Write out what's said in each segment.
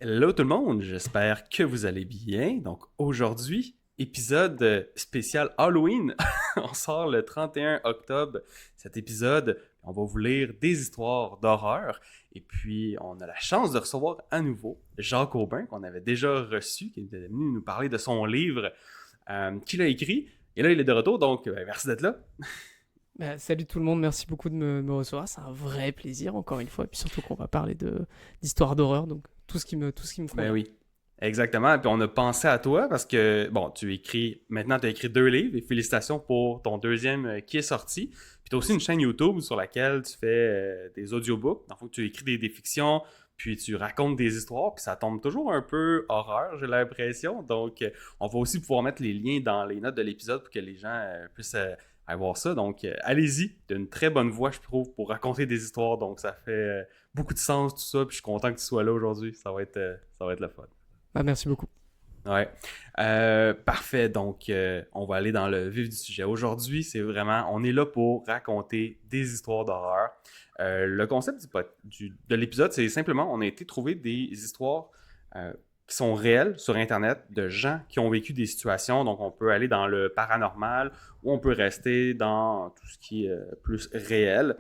Hello tout le monde, j'espère que vous allez bien. Donc aujourd'hui, épisode spécial Halloween. On sort le 31 octobre cet épisode. On va vous lire des histoires d'horreur. Et puis, on a la chance de recevoir à nouveau Jacques Aubin, qu'on avait déjà reçu, qui était venu nous parler de son livre qu'il a écrit. Et là, il est de retour, donc merci d'être là. Salut tout le monde, merci beaucoup de me recevoir. C'est un vrai plaisir, encore une fois. Et puis surtout qu'on va parler d'histoire d'horreur, donc tout ce qui me Ben convient. oui, exactement. Puis on a pensé à toi parce que, bon, maintenant tu as écrit 2 livres et félicitations pour ton deuxième qui est sorti. Puis tu as aussi une chaîne YouTube sur laquelle tu fais des audiobooks. Dans le fond, tu écris des fictions, puis tu racontes des histoires, puis ça tombe toujours un peu horreur, j'ai l'impression. Donc, on va aussi pouvoir mettre les liens dans les notes de l'épisode pour que les gens puissent aller voir ça. Donc, allez-y. Tu as une très bonne voix, je trouve, pour raconter des histoires. Donc, ça fait beaucoup de sens, tout ça. Puis je suis content que tu sois là aujourd'hui. Ça va être le fun. Merci beaucoup. Ouais. Parfait. Donc, on va aller dans le vif du sujet. Aujourd'hui, on est là pour raconter des histoires d'horreur. Le concept de l'épisode, c'est simplement, on a été trouver des histoires qui sont réelles sur Internet de gens qui ont vécu des situations. Donc, on peut aller dans le paranormal ou on peut rester dans tout ce qui est plus réel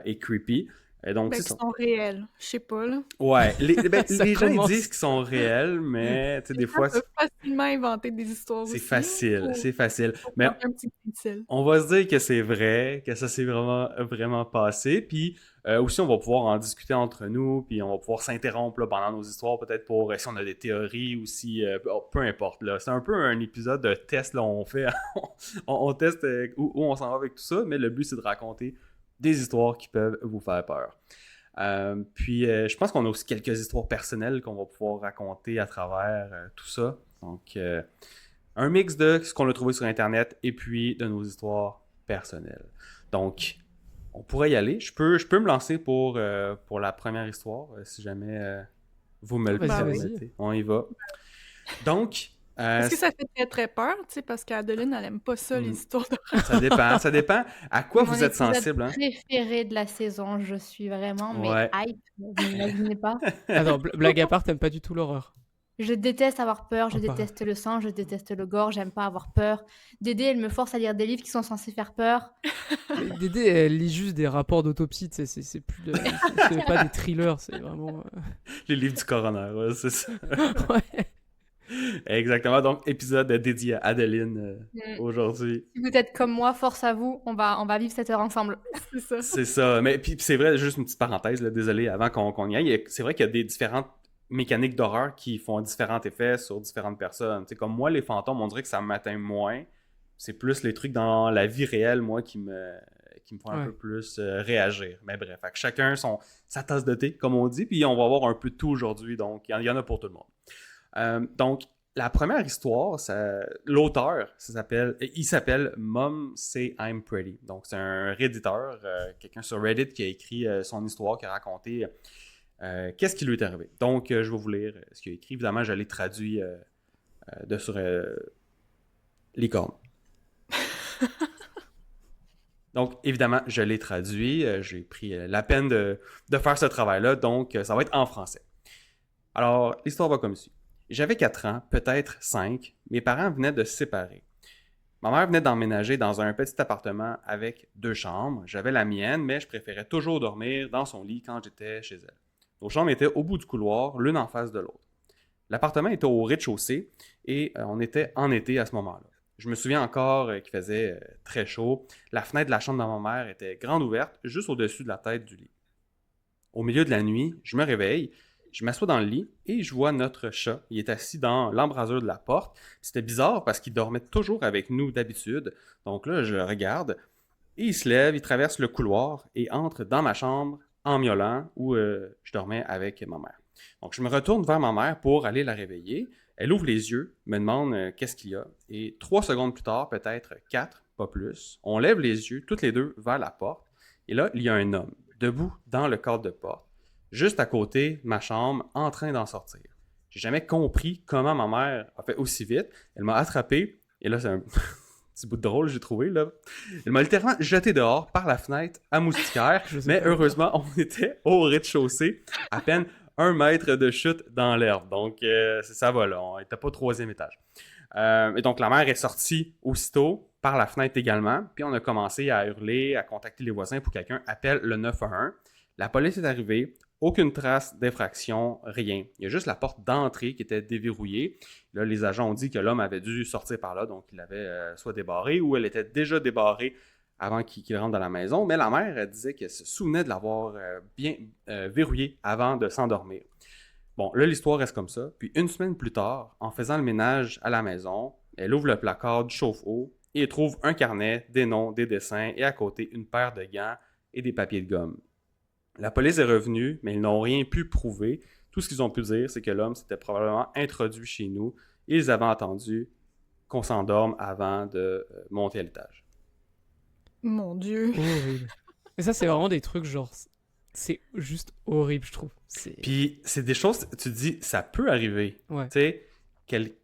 et creepy. Et donc, Ben, c'est qui ça. sont réels. Je sais pas, là. Ouais, Ça les gens ils commence. disent qu'ils sont réels, mais tu sais, Les des gens fois, peuvent facilement inventer des histoires c'est aussi, là. facile, c'est facile. Faut Mais planter un petit grain de sel. on va se dire que c'est vrai, que ça s'est vraiment, vraiment passé. Puis aussi, on va pouvoir en discuter entre nous, puis on va pouvoir s'interrompre là, pendant nos histoires, peut-être pour si on a des théories ou si. Peu importe. Là. C'est un peu un épisode de test, là, on fait. on teste où on s'en va avec tout ça, mais le but, c'est de raconter des histoires qui peuvent vous faire peur. Puis, je pense qu'on a aussi quelques histoires personnelles qu'on va pouvoir raconter à travers tout ça. Donc, un mix de ce qu'on a trouvé sur Internet et puis de nos histoires personnelles. Donc, on pourrait y aller. Je peux me lancer pour la première histoire, si jamais vous me le Vas-y, Bah oui. vas-y. permettez. On y va. Donc, Est-ce que ça fait très très peur, tu sais, parce qu'Adeline, elle aime pas ça, les histoires d'horreur. ça dépend. Ça dépend à quoi Mon vous êtes épisode sensible. Hein? préféré de la saison. Je suis vraiment Ouais. hype. Vous n'imaginez pas. Attends, blague à part, t'aimes pas du tout l'horreur. Je déteste avoir peur, je Oh, pareil. déteste le sang, je déteste le gore, j'aime pas avoir peur. Dédé, elle me force à lire des livres qui sont censés faire peur. Mais Dédé, elle lit juste des rapports d'autopsie, tu sais, c'est plus c'est pas des thrillers, c'est vraiment... Les livres du coroner, ouais, c'est ça. Ouais. Exactement. Donc, épisode dédié à Adeline aujourd'hui. Si vous êtes comme moi, force à vous, on va vivre cette heure ensemble. C'est ça. C'est ça. Mais puis c'est vrai, juste une petite parenthèse, là, désolé, avant qu'on y aille. C'est vrai qu'il y a des différentes mécaniques d'horreur qui font différents effets sur différentes personnes. Tu sais, comme moi, les fantômes, on dirait que ça m'atteint moins. C'est plus les trucs dans la vie réelle, moi, qui me font un Ouais. peu plus réagir. Mais bref, fait que chacun sa tasse de thé, comme on dit, puis on va avoir un peu de tout aujourd'hui, donc il y en a pour tout le monde. Donc, la première histoire, l'auteur, il s'appelle Mom Say I'm Pretty. Donc, c'est un redditeur, quelqu'un sur Reddit qui a écrit son histoire, qui a raconté qu'est-ce qui lui est arrivé. Donc, je vais vous lire ce qu'il a écrit. Évidemment, je l'ai traduit sur licorne. Donc, évidemment, je l'ai traduit. J'ai pris la peine de faire ce travail-là. Donc, ça va être en français. Alors, l'histoire va comme suit. J'avais 4 ans, peut-être 5. Mes parents venaient de se séparer. Ma mère venait d'emménager dans un petit appartement avec 2 chambres. J'avais la mienne, mais je préférais toujours dormir dans son lit quand j'étais chez elle. Nos chambres étaient au bout du couloir, l'une en face de l'autre. L'appartement était au rez-de-chaussée et on était en été à ce moment-là. Je me souviens encore qu'il faisait très chaud. La fenêtre de la chambre de ma mère était grande ouverte, juste au-dessus de la tête du lit. Au milieu de la nuit, je me réveille, je m'assois dans le lit et je vois notre chat. Il est assis dans l'embrasure de la porte. C'était bizarre parce qu'il dormait toujours avec nous d'habitude. Donc là, je le regarde et il se lève, il traverse le couloir et entre dans ma chambre en miaulant où je dormais avec ma mère. Donc je me retourne vers ma mère pour aller la réveiller. Elle ouvre les yeux, me demande qu'est-ce qu'il y a. Et 3 secondes plus tard, peut-être 4, pas plus, on lève les yeux, toutes les deux, vers la porte. Et là, il y a un homme, debout dans le cadre de porte, juste à côté de ma chambre, en train d'en sortir. J'ai jamais compris comment ma mère a fait aussi vite. Elle m'a attrapé, et là, c'est un petit bout de drôle, j'ai trouvé, là. Elle m'a littéralement jeté dehors par la fenêtre à moustiquaire, Je sais mais pas. heureusement, on était au rez-de-chaussée, à peine 1 mètre de chute dans l'herbe. Donc, ça va là. On n'était pas au 3e étage. Et donc, la mère est sortie aussitôt, par la fenêtre également. Puis, on a commencé à hurler, à contacter les voisins pour que quelqu'un appelle le 911. La police est arrivée. Aucune trace d'infraction, rien. Il y a juste la porte d'entrée qui était déverrouillée. Là, les agents ont dit que l'homme avait dû sortir par là, donc il avait soit débarré ou elle était déjà débarrée avant qu'il rentre dans la maison. Mais la mère, elle disait qu'elle se souvenait de l'avoir bien verrouillé avant de s'endormir. Bon, là, l'histoire reste comme ça. Puis 1 semaine plus tard, en faisant le ménage à la maison, elle ouvre le placard du chauffe-eau et elle trouve un carnet, des noms, des dessins et à côté une paire de gants et des papiers de gomme. La police est revenue, mais ils n'ont rien pu prouver. Tout ce qu'ils ont pu dire, c'est que l'homme s'était probablement introduit chez nous et ils avaient attendu qu'on s'endorme avant de monter à l'étage. Mon Dieu. Horrible. Mais ça, c'est vraiment des trucs genre. C'est juste horrible, je trouve. Puis c'est des choses, tu te dis, ça peut arriver. Ouais. Tu sais,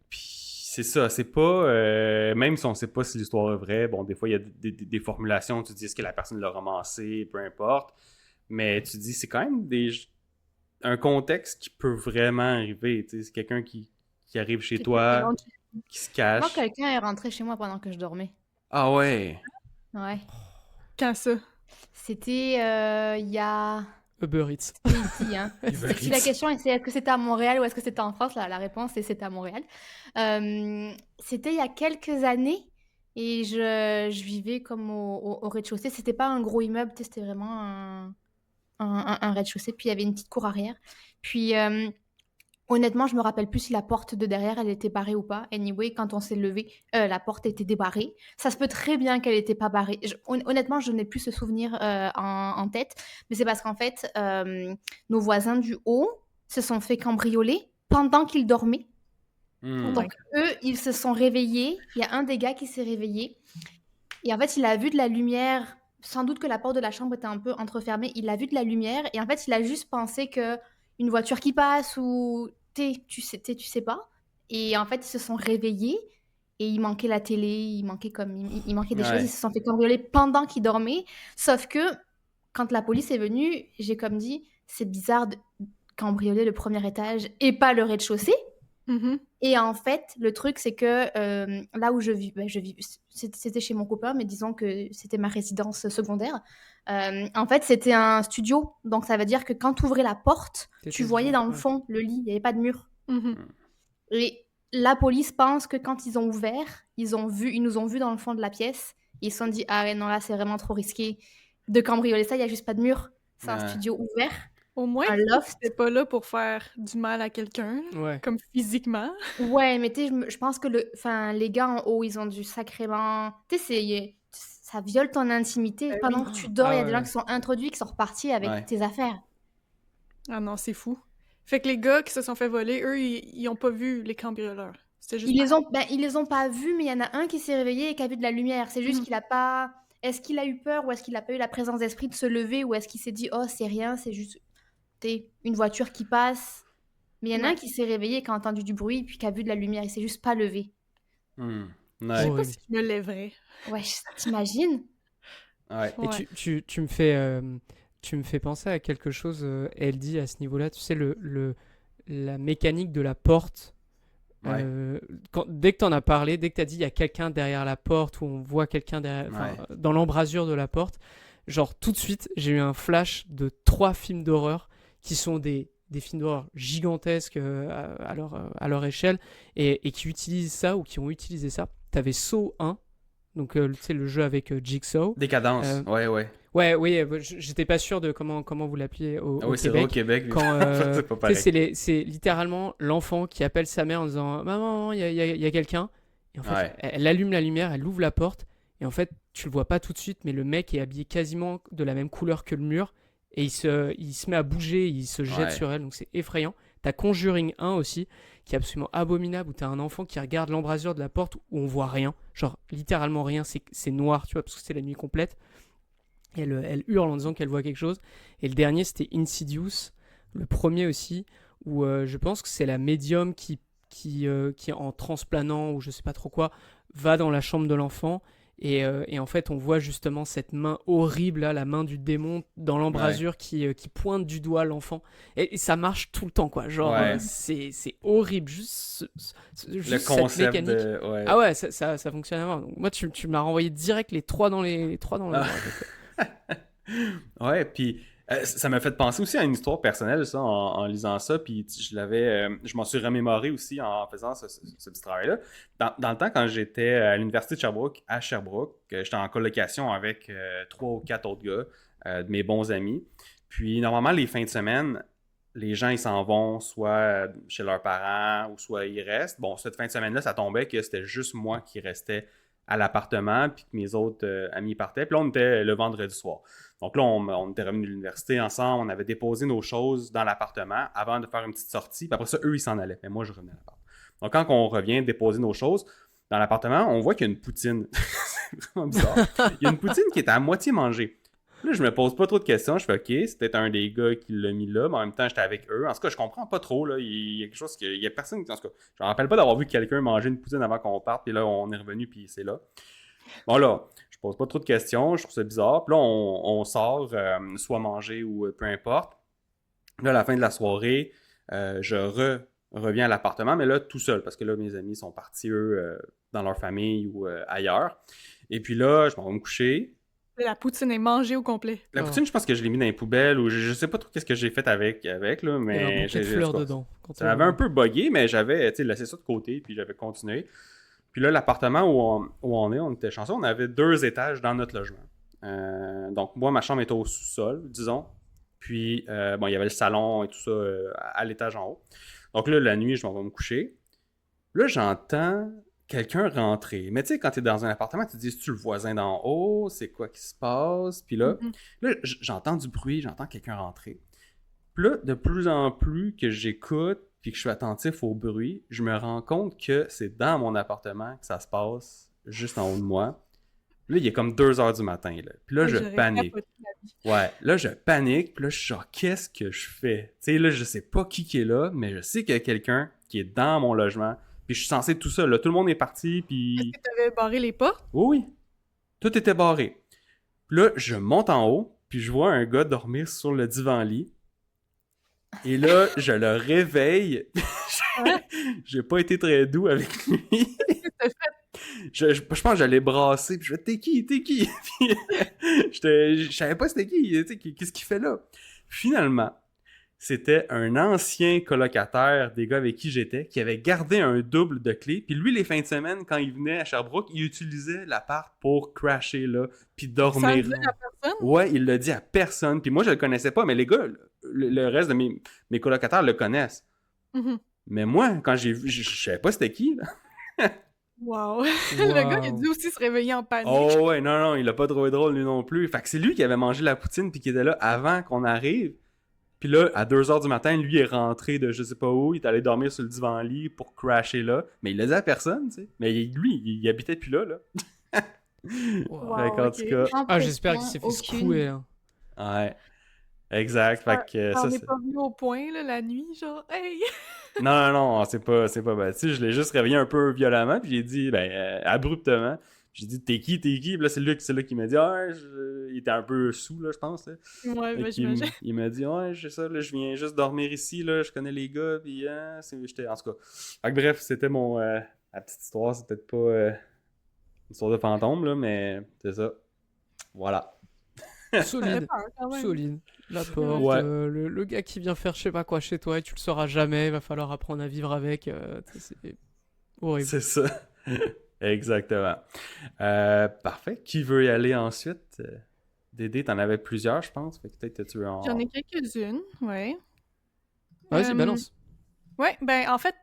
puis c'est ça, c'est pas. Même si on sait pas si l'histoire est vraie, bon, des fois, il y a des formulations, tu te dis, est-ce que la personne l'a romancé, peu importe. Mais tu te dis, c'est quand même un contexte qui peut vraiment arriver. Tu sais, c'est quelqu'un qui arrive chez toi, qui se Moi, cache. quelqu'un est rentré chez moi pendant que je dormais. Ah ouais. Ouais. Quand ça? C'était il y a... Uber Eats. C'était ici, hein. Uber Si la Eats. question est est-ce que c'était à Montréal ou est-ce que c'était en France, la réponse est c'était à Montréal. C'était il y a quelques années et je vivais comme au rez-de-chaussée. C'était pas un gros immeuble, tu sais, c'était vraiment un rez-de-chaussée. Puis il y avait une petite cour arrière. Puis honnêtement, je me rappelle plus si la porte de derrière, elle était barrée ou pas. Anyway, quand on s'est levé, la porte était débarrée. Ça se peut très bien qu'elle n'était pas barrée. Honnêtement, je n'ai plus ce souvenir en tête. Mais c'est parce qu'en fait, nos voisins du haut se sont fait cambrioler pendant qu'ils dormaient. Donc, eux, ils se sont réveillés. Il y a un des gars qui s'est réveillé. Et en fait, il a vu de la lumière. Sans doute que la porte de la chambre était un peu entrefermée. Il a vu de la lumière. Et en fait, il a juste pensé que une voiture qui passe ou tu sais pas. Et en fait, ils se sont réveillés et il manquait la télé, il manquait des choses. Ils se sont fait cambrioler pendant qu'ils dormaient. Sauf que quand la police est venue, j'ai comme dit, c'est bizarre de cambrioler le premier étage et pas le rez-de-chaussée. Mhm. Et en fait, le truc, c'est que là où je vis, c'était chez mon copain, mais disons que c'était ma résidence secondaire. En fait, c'était un studio. Donc, ça veut dire que quand tu ouvrais la porte, tu voyais dans le fond le lit. Il n'y avait pas de mur. Mhm. Et la police pense que quand ils ont ouvert, ils nous ont vus dans le fond de la pièce. Ils se sont dit, ah ouais, non, là, c'est vraiment trop risqué de cambrioler ça. Il n'y a juste pas de mur. C'est un studio ouvert. Au moins, un loft. t'es pas là pour faire du mal à quelqu'un, Ouais. comme physiquement. Ouais, mais tu sais, je pense que les gars en haut, ils ont dû sacrément... Tu sais, ça viole ton intimité. Pendant que tu dors, il y a des gens qui sont introduits, qui sont repartis avec tes affaires. Ah non, c'est fou. Fait que les gars qui se sont fait voler, eux, ils ont pas vu les cambrioleurs. C'était juste... Ils les ont pas vus, mais il y en a un qui s'est réveillé et qui a vu de la lumière. C'est juste qu'il a pas... Est-ce qu'il a eu peur ou est-ce qu'il a pas eu la présence d'esprit de se lever ou est-ce qu'il s'est dit, oh, c'est rien, c'est juste une voiture qui passe. Mais il y en a un qui s'est réveillé, qui a entendu du bruit, puis qui a vu de la lumière. Il s'est juste pas levé. Je sais pas si je me lèverais. Ouais, t'imagines? Ouais. Et tu me fais penser à quelque chose, elle dit à ce niveau-là, tu sais, la mécanique de la porte. Ouais. Dès que tu en as parlé, dès que tu as dit il y a quelqu'un derrière la porte, ou on voit quelqu'un dans l'embrasure de la porte, genre tout de suite, j'ai eu un flash de 3 films d'horreur qui sont des films d'horreur gigantesques à leur échelle et qui utilisent ça ou qui ont utilisé ça. T'avais Saw 1, donc tu sais, le jeu avec Jigsaw. Décadence, ouais. Ouais, oui, j'étais pas sûr de comment vous l'appeliez au Québec. C'est vrai au Québec. Quand, c'est pas pareil. c'est littéralement l'enfant qui appelle sa mère en disant « Maman, il y a quelqu'un ». Et en fait, elle allume la lumière, elle ouvre la porte. Et en fait, tu le vois pas tout de suite, mais le mec est habillé quasiment de la même couleur que le mur. Et il se met à bouger, il se jette sur elle. Donc c'est effrayant. T'as Conjuring 1 aussi, qui est absolument abominable, où t'as un enfant qui regarde l'embrasure de la porte où on voit rien. Genre littéralement rien, c'est noir, tu vois, parce que c'est la nuit complète. Et elle hurle en disant qu'elle voit quelque chose. Et le dernier, c'était Insidious, le premier aussi, où je pense que c'est la médium qui en transplanant, ou je sais pas trop quoi, va dans la chambre de l'enfant Et en fait, on voit justement cette main horrible, là, la main du démon dans l'embrasure qui pointe du doigt l'enfant. Et ça marche tout le temps, quoi. Genre, c'est horrible. Juste le concept cette mécanique. Ah ouais, ça fonctionne à mort. Donc, moi, tu m'as renvoyé direct les trois dans les bras. Ouais, puis ça m'a fait penser aussi à une histoire personnelle, ça, en lisant ça, puis je m'en suis remémoré aussi en faisant ce petit travail-là. Dans le temps, quand j'étais à l'université de Sherbrooke, j'étais en colocation avec 3 ou 4 autres gars, de mes bons amis. Puis normalement, les fins de semaine, les gens, ils s'en vont soit chez leurs parents ou soit ils restent. Bon, cette fin de semaine-là, ça tombait que c'était juste moi qui restais à l'appartement, puis que mes autres amis partaient. Puis là, on était le vendredi soir. Donc là, on était revenus de l'université ensemble, on avait déposé nos choses dans l'appartement avant de faire une petite sortie. Puis après ça, eux, ils s'en allaient. Mais moi, je revenais à l'appart. Donc quand on revient déposer nos choses dans l'appartement, on voit qu'il y a une poutine. C'est vraiment bizarre. Il y a une poutine qui est à moitié mangée. Là, je me pose pas trop de questions. Je fais OK, c'est peut-être un des gars qui l'a mis là, mais en même temps, j'étais avec eux. En tout cas, je comprends pas trop. Là. Il y a quelque chose il y a personne. En tout cas, je me rappelle pas d'avoir vu quelqu'un manger une poutine avant qu'on parte. Puis là, on est revenu, puis c'est là. Bon, là, je pose pas trop de questions. Je trouve ça bizarre. Puis là, on sort, soit manger ou peu importe. Là, à la fin de la soirée, je reviens à l'appartement, mais là, tout seul, parce que là, mes amis sont partis, eux, dans leur famille ou ailleurs. Et puis là, je m'en vais me coucher. La poutine est mangée au complet. La poutine, je pense que je l'ai mis dans les poubelles ou je sais pas trop qu'est-ce que j'ai fait avec là, mais il y avait un bouquet de fleurs dedans. Ça m'avait un peu buggé, mais j'avais laissé ça de côté puis j'avais continué. Puis là, l'appartement où on était chanceux, on avait 2 étages dans notre logement. Donc moi, ma chambre était au sous-sol, disons. Puis bon, il y avait le salon et tout ça à l'étage en haut. Donc là, la nuit, je m'en vais me coucher. Là, j'entends quelqu'un rentrer. Mais tu sais, quand tu es dans un appartement, tu te dis, c'est-tu le voisin d'en haut? C'est quoi qui se passe? Puis là, j'entends du bruit, j'entends quelqu'un rentrer. Puis là, de plus en plus que j'écoute puis que je suis attentif au bruit, je me rends compte que c'est dans mon appartement que ça se passe, juste en haut de moi. Là, il est comme 2 heures du matin. Là. Puis là, je panique. Ouais, là, je panique. Puis là, je suis genre, qu'est-ce que je fais? Tu sais, là, je sais pas qui est là, mais je sais qu'il y a quelqu'un qui est dans mon logement. Puis je suis censé être tout seul. Là. Tout le monde est parti. Puis... Est-ce que tu avais barré les portes? Oui. Tout était barré. Puis là, je monte en haut. Puis je vois un gars dormir sur le divan-lit. Et là, je le réveille. J'ai pas été très doux avec lui. Je pense que je l'ai brassé. Puis je fais, t'es qui? Puis je savais pas c'était qui. Qu'est-ce qu'il fait là? Finalement, c'était un ancien colocataire des gars avec qui j'étais qui avait gardé un double de clés. Puis lui, les fins de semaine, quand il venait à Sherbrooke, il utilisait l'appart pour crasher là, puis dormir. Ça le dit à personne? Ouais, il l'a dit à personne. Puis moi, je le connaissais pas, mais les gars, le reste de mes colocataires le connaissent. Mm-hmm. Mais moi, quand j'ai vu, je savais pas c'était qui. Là. Wow. Le gars, il a dû aussi se réveiller en panique. Oh ouais, non, il l'a pas trouvé drôle lui non plus. Fait que c'est lui qui avait mangé la poutine puis qui était là avant qu'on arrive. Puis là, à 2 heures du matin, lui est rentré de je sais pas où, il est allé dormir sur le divan-lit pour crasher là. Mais il l'a dit à personne, tu sais. Mais lui, il habitait plus là. Wow, fait qu'en tout cas... j'espère qu'il s'est fait secouer. Hein. Ouais, exact. Fait que on n'est pas venu au point, là, la nuit, genre, hey! Non, c'est pas ben, tu sais, je l'ai juste réveillé un peu violemment, puis j'ai dit, abruptement, j'ai dit, t'es qui? Puis là, c'est là qui m'a dit, il était un peu sous, là, je pense, là. Ouais, ben, j'imagine. Il m'a dit, c'est ça, là, je viens juste dormir ici, là, je connais les gars, puis j'étais, en tout cas. Fait que bref, c'était la petite histoire, c'est peut-être pas une histoire de fantôme, là, mais c'est ça. Voilà. Solide. Solide. La porte, le gars qui vient faire je sais pas quoi chez toi et tu le sauras jamais, il va falloir apprendre à vivre avec. C'est horrible. C'est ça. Exactement. Parfait. Qui veut y aller ensuite? Dédé, t'en avais plusieurs, je pense. Fait que peut-être tu veux en... J'en ai quelques-unes, ouais. Vas-y, balance. Ouais, ben en fait,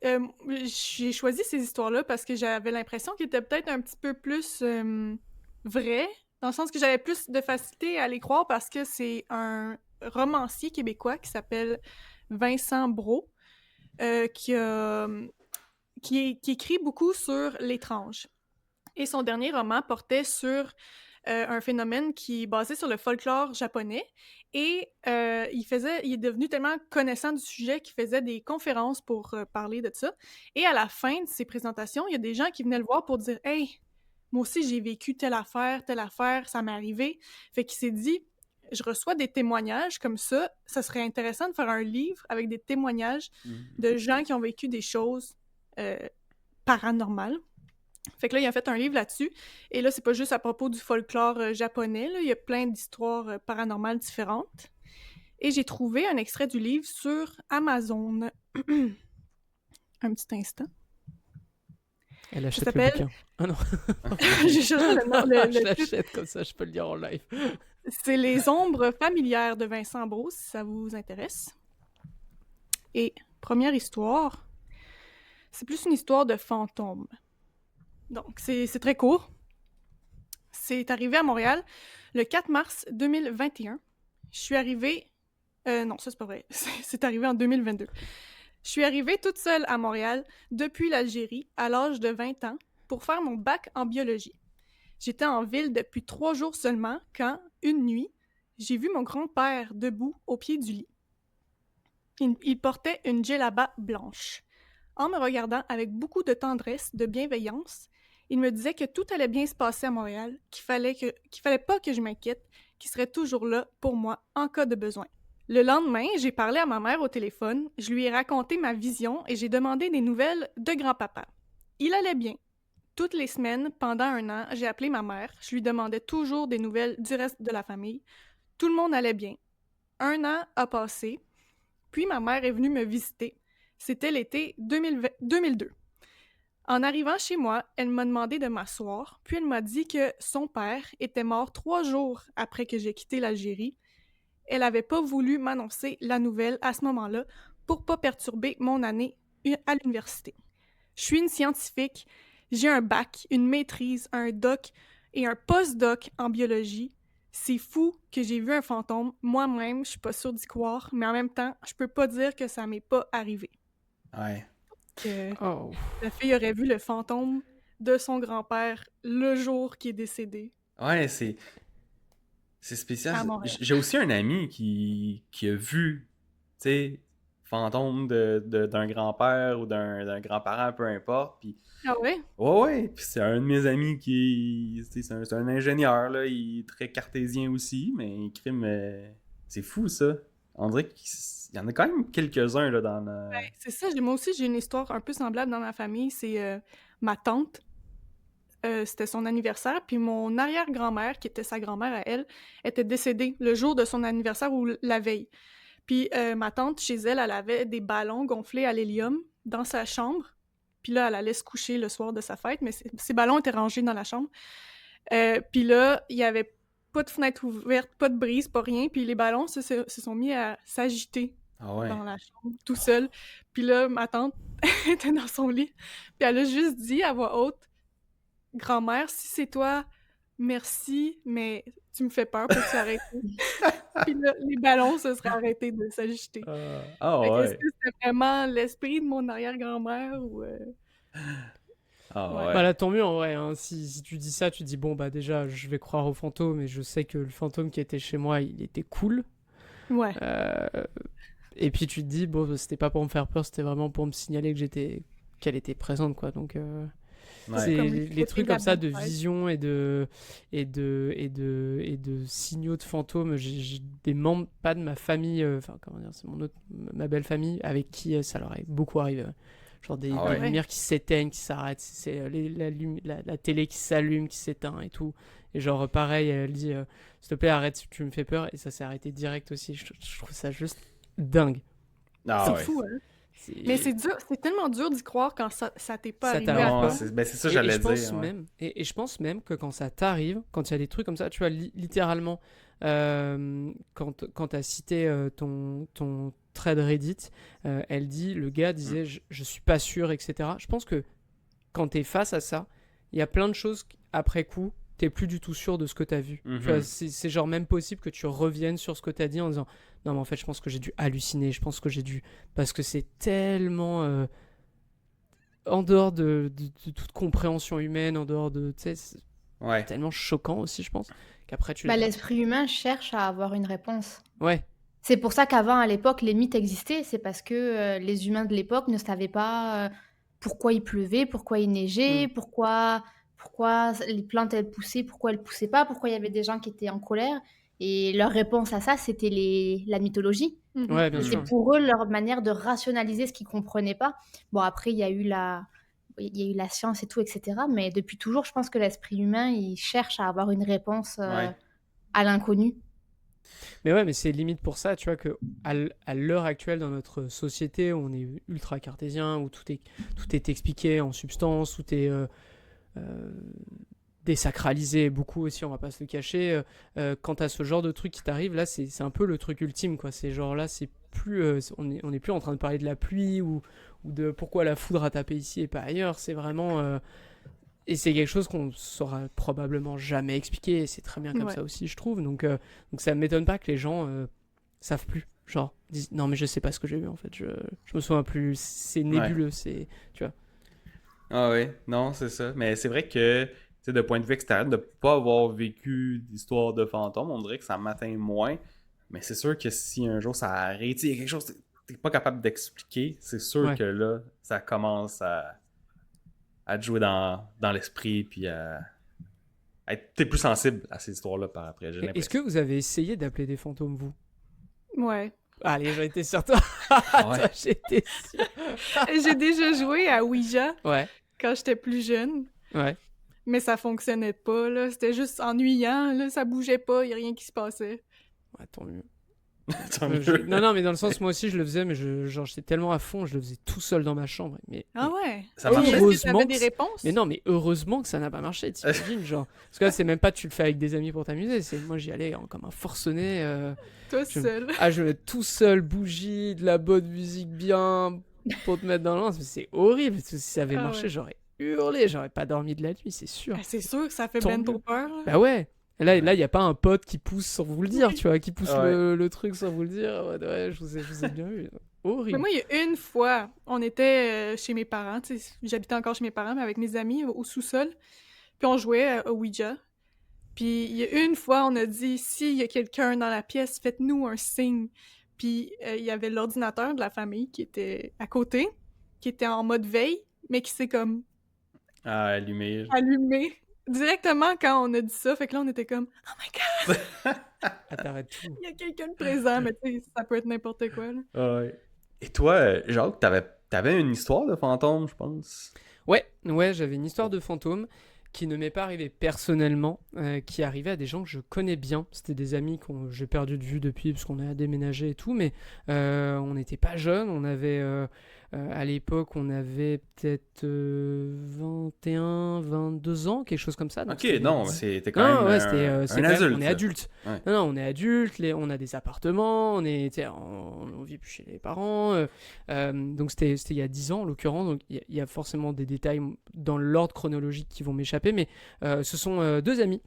j'ai choisi ces histoires-là parce que j'avais l'impression qu'elles étaient peut-être un petit peu plus vraies. Dans le sens que j'avais plus de facilité à les croire parce que c'est un romancier québécois qui s'appelle Vincent Brault qui écrit beaucoup sur l'étrange. Et son dernier roman portait sur un phénomène qui est basé sur le folklore japonais. Et il est devenu tellement connaissant du sujet qu'il faisait des conférences pour parler de ça. Et à la fin de ses présentations, il y a des gens qui venaient le voir pour dire « Hey, moi aussi, j'ai vécu telle affaire, ça m'est arrivé. Fait qu'il s'est dit, je reçois des témoignages comme ça serait intéressant de faire un livre avec des témoignages de gens qui ont vécu des choses paranormales. Fait que là, il a fait un livre là-dessus. Et là, c'est pas juste à propos du folklore japonais, là. Il y a plein d'histoires paranormales différentes. Et j'ai trouvé un extrait du livre sur Amazon. Un petit instant. Elle achète Ça le s'appelle... bouquin. Ah non. J'ai cherché le nom. Je l'achète comme ça, je peux le lire en live. C'est Les ombres familières de Vincent Brault, si ça vous intéresse. Et première histoire, c'est plus une histoire de fantômes. Donc, c'est très court. C'est arrivé à Montréal le 4 mars 2021. Je suis arrivée... non, ça, c'est pas vrai. C'est arrivé en 2022. Je suis arrivée toute seule à Montréal depuis l'Algérie à l'âge de 20 ans pour faire mon bac en biologie. J'étais en ville depuis 3 jours seulement quand, une nuit, j'ai vu mon grand-père debout au pied du lit. Il portait une djellaba blanche. En me regardant avec beaucoup de tendresse, de bienveillance, il me disait que tout allait bien se passer à Montréal, qu'il fallait pas que je m'inquiète, qu'il serait toujours là pour moi en cas de besoin. Le lendemain, j'ai parlé à ma mère au téléphone, je lui ai raconté ma vision et j'ai demandé des nouvelles de grand-papa. Il allait bien. Toutes les semaines, pendant 1 an, j'ai appelé ma mère, je lui demandais toujours des nouvelles du reste de la famille. Tout le monde allait bien. 1 an a passé, puis ma mère est venue me visiter. C'était l'été 2002. En arrivant chez moi, elle m'a demandé de m'asseoir, puis elle m'a dit que son père était mort 3 jours après que j'ai quitté l'Algérie. Elle avait pas voulu m'annoncer la nouvelle à ce moment-là pour pas perturber mon année à l'université. Je suis une scientifique, j'ai un bac, une maîtrise, un doc et un post-doc en biologie. C'est fou que j'ai vu un fantôme. Moi-même, je suis pas sûre d'y croire, mais en même temps, je peux pas dire que ça m'est pas arrivé. Ouais. Que la fille aurait vu le fantôme de son grand-père le jour qu'il est décédé. Ouais, c'est spécial. J'ai aussi un ami qui a vu, tu sais, fantôme d'un grand-père ou d'un grand-parent, peu importe. Puis, ah ouais? Ouais. Puis c'est un de mes amis c'est un ingénieur, là. Il est très cartésien aussi, mais il crime. C'est fou, ça. On dirait qu'il y en a quand même quelques-uns, là, dans le... Ouais, c'est ça. Moi aussi, j'ai une histoire un peu semblable dans ma famille. C'est ma tante. C'était son anniversaire, puis mon arrière-grand-mère, qui était sa grand-mère à elle, était décédée le jour de son anniversaire ou la veille. Puis ma tante, chez elle, elle avait des ballons gonflés à l'hélium dans sa chambre. Puis là, elle allait se coucher le soir de sa fête, mais ces ballons étaient rangés dans la chambre. Puis là, il y avait pas de fenêtre ouverte, pas de brise, pas rien. Puis les ballons se sont mis à s'agiter dans la chambre, tout seul. Puis là, ma tante était dans son lit. Puis elle a juste dit à voix haute, « Grand-mère, si c'est toi, merci, mais tu me fais peur, peux-tu arrêter? » Puis là, les ballons se seraient arrêtés de s'agiter. Est-ce que c'était vraiment l'esprit de mon arrière-grand-mère ou... Bah là, tant mieux en vrai, hein. Si tu dis ça, tu dis bon bah déjà je vais croire au fantôme et je sais que le fantôme qui était chez moi il était cool. Ouais. Et puis tu te dis bon c'était pas pour me faire peur, c'était vraiment pour me signaler qu'elle était présente quoi. Donc c'est les trucs comme ça de vision et de signaux de fantômes. J'ai des membres pas de ma famille, enfin comment dire, c'est ma belle famille avec qui ça leur est beaucoup arrivé. Genre des lumières qui s'éteignent, qui s'arrêtent, c'est la télé qui s'allume, qui s'éteint et tout. Et genre pareil, elle dit s'il te plaît arrête, tu me fais peur, et ça s'est arrêté direct aussi. Je trouve ça juste dingue. C'est fou, hein? Mais c'est dur, c'est tellement dur d'y croire quand ça t'est pas arrivé. C'est ça j'allais dire. Même, et je pense même que quand ça t'arrive, quand il y a des trucs comme ça, tu vois, littéralement, quand t'as cité ton thread Reddit, elle dit, le gars disait je suis pas sûr, etc. Je pense que quand t'es face à ça, il y a plein de choses après coup, t'es plus du tout sûr de ce que t'as vu. Tu vois, c'est genre même possible que tu reviennes sur ce que t'as dit en disant non mais en fait je pense que j'ai dû halluciner, je pense que j'ai dû, parce que c'est tellement en dehors de toute compréhension humaine, en dehors de, tu sais, tellement choquant aussi, je pense, qu'après tu... l'esprit humain cherche à avoir une réponse. Ouais. C'est pour ça qu'avant, à l'époque, les mythes existaient. C'est parce que les humains de l'époque ne savaient pas pourquoi il pleuvait, pourquoi il neigeait, pourquoi pourquoi les plantes elles poussaient, pourquoi elles poussaient pas, pourquoi il y avait des gens qui étaient en colère. Et leur réponse à ça, c'était la mythologie. Ouais, bien C'était sûr. pour eux leur manière de rationaliser ce qu'ils comprenaient pas. Bon, après, il y a eu la science et tout, etc. Mais depuis toujours, je pense que l'esprit humain, il cherche à avoir une réponse Ouais. à l'inconnu. Mais ouais, mais c'est limite pour ça, tu vois, que à l'heure actuelle dans notre société, où on est ultra cartésien, où tout est expliqué en substance, tout est désacralisé beaucoup aussi, on va pas se le cacher. Quant à ce genre de truc qui t'arrive, là, c'est un peu le truc ultime, quoi. C'est genre là, c'est plus, on est plus en train de parler de la pluie ou de pourquoi la foudre a tapé ici et pas ailleurs. C'est vraiment. Et c'est quelque chose qu'on saura probablement jamais expliquer, et c'est très bien comme ça aussi, je trouve. Donc ça ne m'étonne pas que les gens savent plus. Genre, disent non, mais je sais pas ce que j'ai vu en fait, je me souviens plus, c'est nébuleux, c'est. Tu vois. Ah oui, non, c'est ça. Mais c'est vrai que, tu sais, de point de vue extérieur, de pas avoir vécu d'histoire de fantômes, on dirait que ça m'atteint moins. Mais c'est sûr que si un jour ça arrive, tu sais, il y a quelque chose que t'es pas capable d'expliquer, c'est sûr Ouais. que là, ça commence à te jouer dans l'esprit, puis t'es plus sensible à ces histoires-là par après, j'ai Est-ce l'impression. que vous avez essayé d'appeler des fantômes, vous? Ouais. Allez, j'en étais sûr. Toi, Ouais. j'étais sûr. J'ai déjà joué à Ouija Ouais, quand j'étais plus jeune, ouais. mais ça fonctionnait pas, là. C'était juste ennuyant, là. Ça bougeait pas, y a rien qui se passait. Ouais, tant mieux. Tant mieux. Non, mais dans le sens, moi aussi, je le faisais, mais genre, j'étais tellement à fond, je le faisais tout seul dans ma chambre. Ah ouais? Ça Oui, marche. Est-ce que heureusement t'avais que des c'est- réponses? Mais non, mais heureusement que ça n'a pas marché, t'imagines, genre. Parce que là, c'est même pas tu le fais avec des amis pour t'amuser, c'est moi j'y allais comme un forcené. Toi je- seul. je me mets tout seul, bougie, de la bonne musique bien pour te mettre dans l'ambiance, mais c'est horrible. Si ça avait Ah marché, ouais. j'aurais hurlé, j'aurais pas dormi de la nuit, c'est sûr. Ah, c'est sûr que ça fait Tant ben trop mieux. peur, là. Bah ouais. Là, il n'y a pas un pote qui pousse sans vous le dire, Oui. tu vois, qui pousse Ouais. le truc sans vous le dire. Ouais, je vous ai bien vu. Mais Horrible. moi, il y a une fois, on était chez mes parents, tu sais, j'habitais encore chez mes parents, mais avec mes amis au sous-sol, puis on jouait au Ouija. Puis il y a une fois, on a dit, s'il y a quelqu'un dans la pièce, faites-nous un signe. Puis il y avait l'ordinateur de la famille qui était à côté, qui était en mode veille, mais qui s'est comme Ah, allumé. allumé directement quand on a dit ça. Fait que là, on était comme, oh my god, Ah, t'arrêtes tout. il y a quelqu'un de présent, mais tu sais, ça peut être n'importe quoi, là. Ah ouais. Et toi, Jacques, t'avais une histoire de fantôme, je pense. Ouais, j'avais une histoire de fantôme qui ne m'est pas arrivée personnellement, qui arrivait à des gens que je connais bien. C'était des amis que j'ai perdu de vue depuis parce qu'on a déménagé et tout, mais on n'était pas jeunes. On avait, à l'époque, on avait peut-être 21, 22 ans, quelque chose comme ça. Donc Ok, c'était non, t'es quand même c'était, c'est un quand même- adulte. on est adulte. Ouais. Non, on est adulte, on a des appartements, on vit plus chez les parents. Donc c'était il y a 10 ans en l'occurrence, donc il y a forcément des détails dans l'ordre chronologique qui vont m'échapper, mais ce sont deux amis.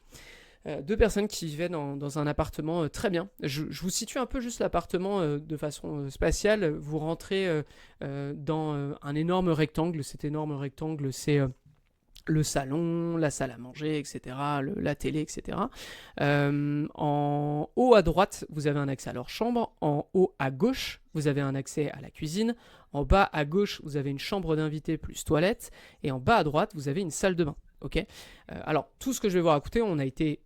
Deux personnes qui vivaient dans un appartement très bien. Je vous situe un peu juste l'appartement de façon spatiale. Vous rentrez dans un énorme rectangle. Cet énorme rectangle, c'est le salon, la salle à manger, etc., la télé, etc. En haut à droite, vous avez un accès à leur chambre. En haut à gauche, vous avez un accès à la cuisine. En bas à gauche, vous avez une chambre d'invité plus toilette. Et en bas à droite, vous avez une salle de bain. Ok. Alors, tout ce que je vais vous raconter, on a été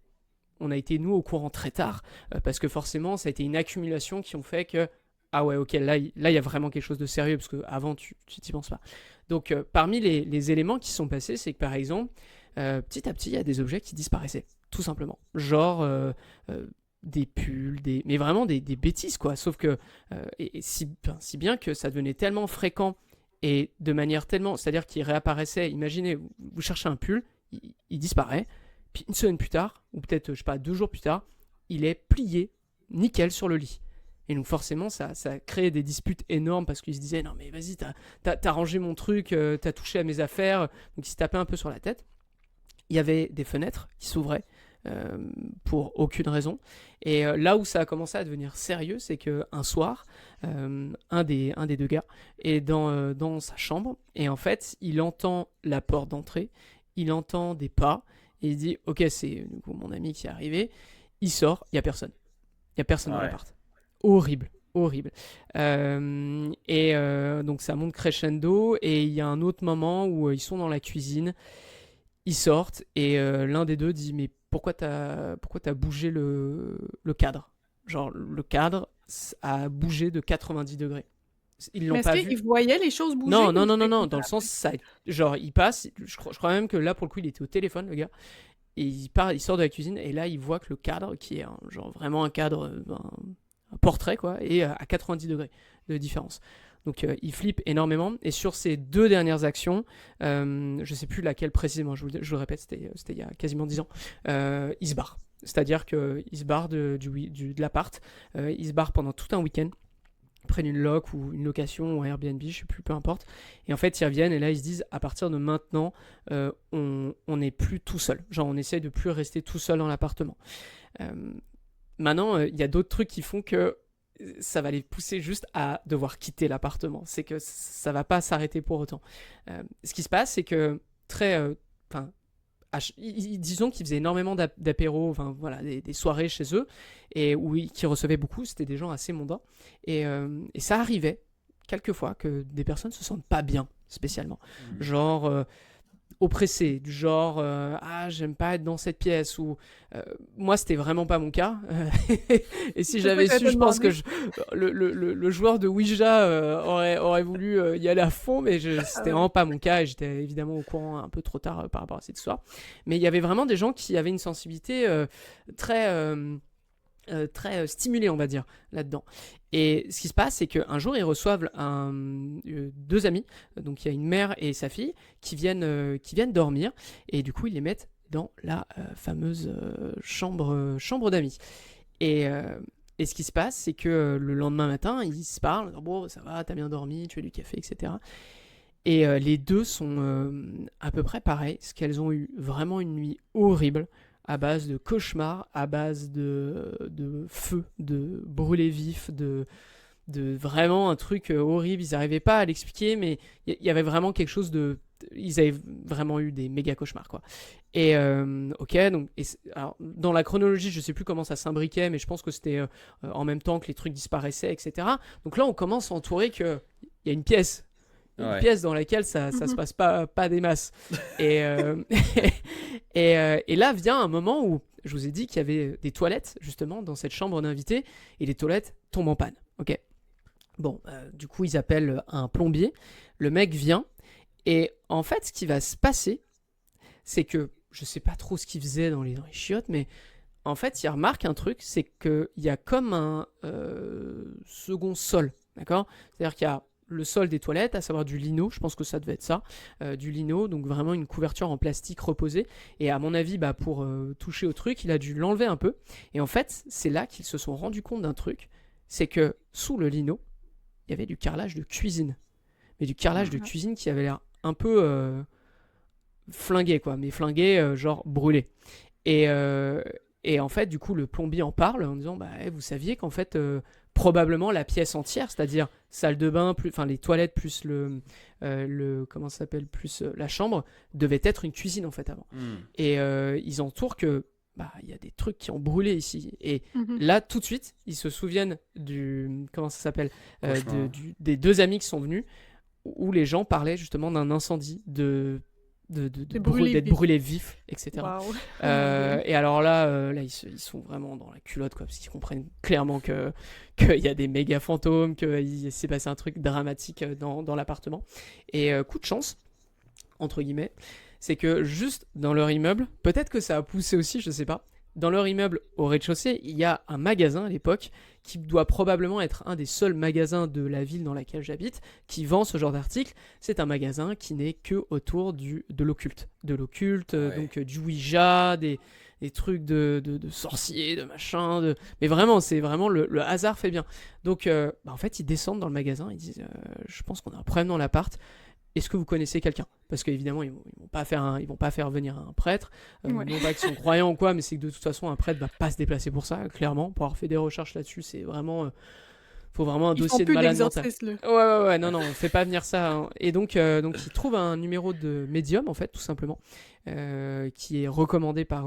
nous au courant très tard, parce que forcément, ça a été une accumulation qui ont fait que ah ouais, ok, là, il y a vraiment quelque chose de sérieux, parce qu'avant, tu t'y penses pas. Donc, parmi les éléments qui sont passés, c'est que, par exemple, petit à petit, il y a des objets qui disparaissaient, tout simplement. Genre des pulls, mais vraiment des bêtises, quoi. Sauf que, si bien que ça devenait tellement fréquent, et de manière tellement... C'est-à-dire qu'il réapparaissait, imaginez, vous cherchez un pull, il disparaît, puis une semaine plus tard, ou peut-être, je sais pas, 2 jours plus tard, il est plié, nickel, sur le lit. Et donc forcément, ça créait des disputes énormes parce qu'ils se disaient « Non mais vas-y, t'as rangé mon truc, t'as touché à mes affaires. » Donc ils se tapaient un peu sur la tête. Il y avait des fenêtres qui s'ouvraient pour aucune raison. Et là où ça a commencé à devenir sérieux, c'est qu'un soir, un des deux gars est dans sa chambre. Et en fait, il entend la porte d'entrée, il entend des pas. Et il dit « Ok, c'est du coup, mon ami qui est arrivé. » Il sort, il n'y a personne. Il n'y a personne dans l'appart. Horrible. Donc ça monte crescendo et il y a un autre moment où ils sont dans la cuisine. Ils sortent et l'un des deux dit mais pourquoi t'as bougé le cadre? Genre le cadre a bougé de 90 degrés. Ils l'ont Mais est-ce pas vu. qu'ils voyaient les choses bouger? Non, ou non, non, non, c'était non, dans le sens, genre il passe, je crois même que là pour le coup il était au téléphone le gars, et il sort de la cuisine et là il voit que le cadre, qui est genre vraiment un cadre, un portrait quoi, est à 90 degrés de différence. Donc il flippe énormément et sur ces 2 dernières actions, je sais plus laquelle précisément, je vous le répète, c'était il y a quasiment 10 ans, il se barre. C'est-à-dire qu'il se barre de l'appart, il se barre pendant tout un week-end, prennent une loc ou une location ou un Airbnb, je sais plus, peu importe. Et en fait, ils reviennent et là, ils se disent, à partir de maintenant, on n'est plus tout seul. Genre, on essaye de plus rester tout seul dans l'appartement. Maintenant, il y a d'autres trucs qui font que ça va les pousser juste à devoir quitter l'appartement. C'est que ça va pas s'arrêter pour autant. Ce qui se passe, c'est que disons qu'ils faisaient énormément d'apéros, enfin voilà, des soirées chez eux, et qui recevaient beaucoup, c'était des gens assez mondains, et ça arrivait quelquefois que des personnes se sentent pas bien spécialement, genre oppressées, du genre ah j'aime pas être dans cette pièce, ou moi c'était vraiment pas mon cas, et si j'avais su, je pense que le joueur de Ouija aurait voulu y aller à fond, mais c'était vraiment pas mon cas et j'étais évidemment au courant un peu trop tard par rapport à cette histoire. Mais il y avait vraiment des gens qui avaient une sensibilité très stimulée, on va dire, là-dedans. Et ce qui se passe, c'est qu'un jour, ils reçoivent 2 amis, donc il y a une mère et sa fille, qui viennent dormir, et du coup, ils les mettent dans la fameuse chambre d'amis. Et ce qui se passe, c'est que le lendemain matin, ils se parlent, bon, ça va, t'as bien dormi, tu as du café, etc. Et les deux sont à peu près pareils, parce qu'elles ont eu vraiment une nuit horrible, à base de cauchemars, à base de feu, de brûlés vifs, de vraiment un truc horrible. Ils n'arrivaient pas à l'expliquer, mais il y avait vraiment quelque chose de... Ils avaient vraiment eu des méga cauchemars, quoi. Et ok, donc alors, dans la chronologie, je sais plus comment ça s'imbriquait, mais je pense que c'était en même temps que les trucs disparaissaient, etc. Donc là, on commence à entourer qu'il y a une pièce. Une pièce dans laquelle ça se passe pas des masses. Et là vient un moment où je vous ai dit qu'il y avait des toilettes justement dans cette chambre d'invités et les toilettes tombent en panne. Ok. Bon, du coup ils appellent un plombier. Le mec vient et en fait ce qui va se passer, c'est que je sais pas trop ce qu'il faisait dans les chiottes, mais en fait il remarque un truc, c'est qu'il y a comme un second sol, d'accord ? C'est-à-dire qu'il y a le sol des toilettes, à savoir du lino, je pense que ça devait être ça, du lino, donc vraiment une couverture en plastique reposée, et à mon avis, pour toucher au truc, il a dû l'enlever un peu, et en fait, c'est là qu'ils se sont rendus compte d'un truc, c'est que sous le lino, il y avait du carrelage de cuisine, mais du carrelage de cuisine qui avait l'air un peu flingué, quoi, mais flingué, genre brûlé. Et en fait, du coup, le plombier en parle en disant, vous saviez qu'en fait, probablement la pièce entière, c'est-à-dire salle de bain, enfin les toilettes plus comment ça s'appelle, plus la chambre, devait être une cuisine en fait avant. Et ils entourent que il y a des trucs qui ont brûlé ici. Et là, tout de suite, ils se souviennent comment ça s'appelle, des 2 amis qui sont venus, où les gens parlaient justement d'un incendie, d'être brûlés vifs, etc. Wow. Et alors là, ils sont vraiment dans la culotte, quoi, parce qu'ils comprennent clairement qu'il y a des méga fantômes, qu'il s'est passé un truc dramatique dans l'appartement. Et coup de chance, entre guillemets, c'est que juste dans leur immeuble, peut-être que ça a poussé aussi, je sais pas, dans leur immeuble au rez-de-chaussée, il y a un magasin à l'époque qui doit probablement être un des seuls magasins de la ville dans laquelle j'habite qui vend ce genre d'articles. C'est un magasin qui n'est que autour de l'occulte. De l'occulte, donc du Ouija, des trucs de sorciers, de machin. Mais vraiment, c'est vraiment le hasard fait bien. Donc, en fait, ils descendent dans le magasin, ils disent je pense qu'on a un problème dans l'appart. Est-ce que vous connaissez quelqu'un ? Parce qu'évidemment, ils vont pas faire venir un prêtre. Non pas qu'ils sont croyants ou quoi, mais c'est que de toute façon, un prêtre va pas se déplacer pour ça, clairement. Pour avoir fait des recherches là-dessus, c'est vraiment... faut vraiment un dossier de malade mental. Ouais, non, on fait pas venir ça. Hein. Et donc ils trouvent un numéro de médium, en fait, tout simplement, qui est recommandé par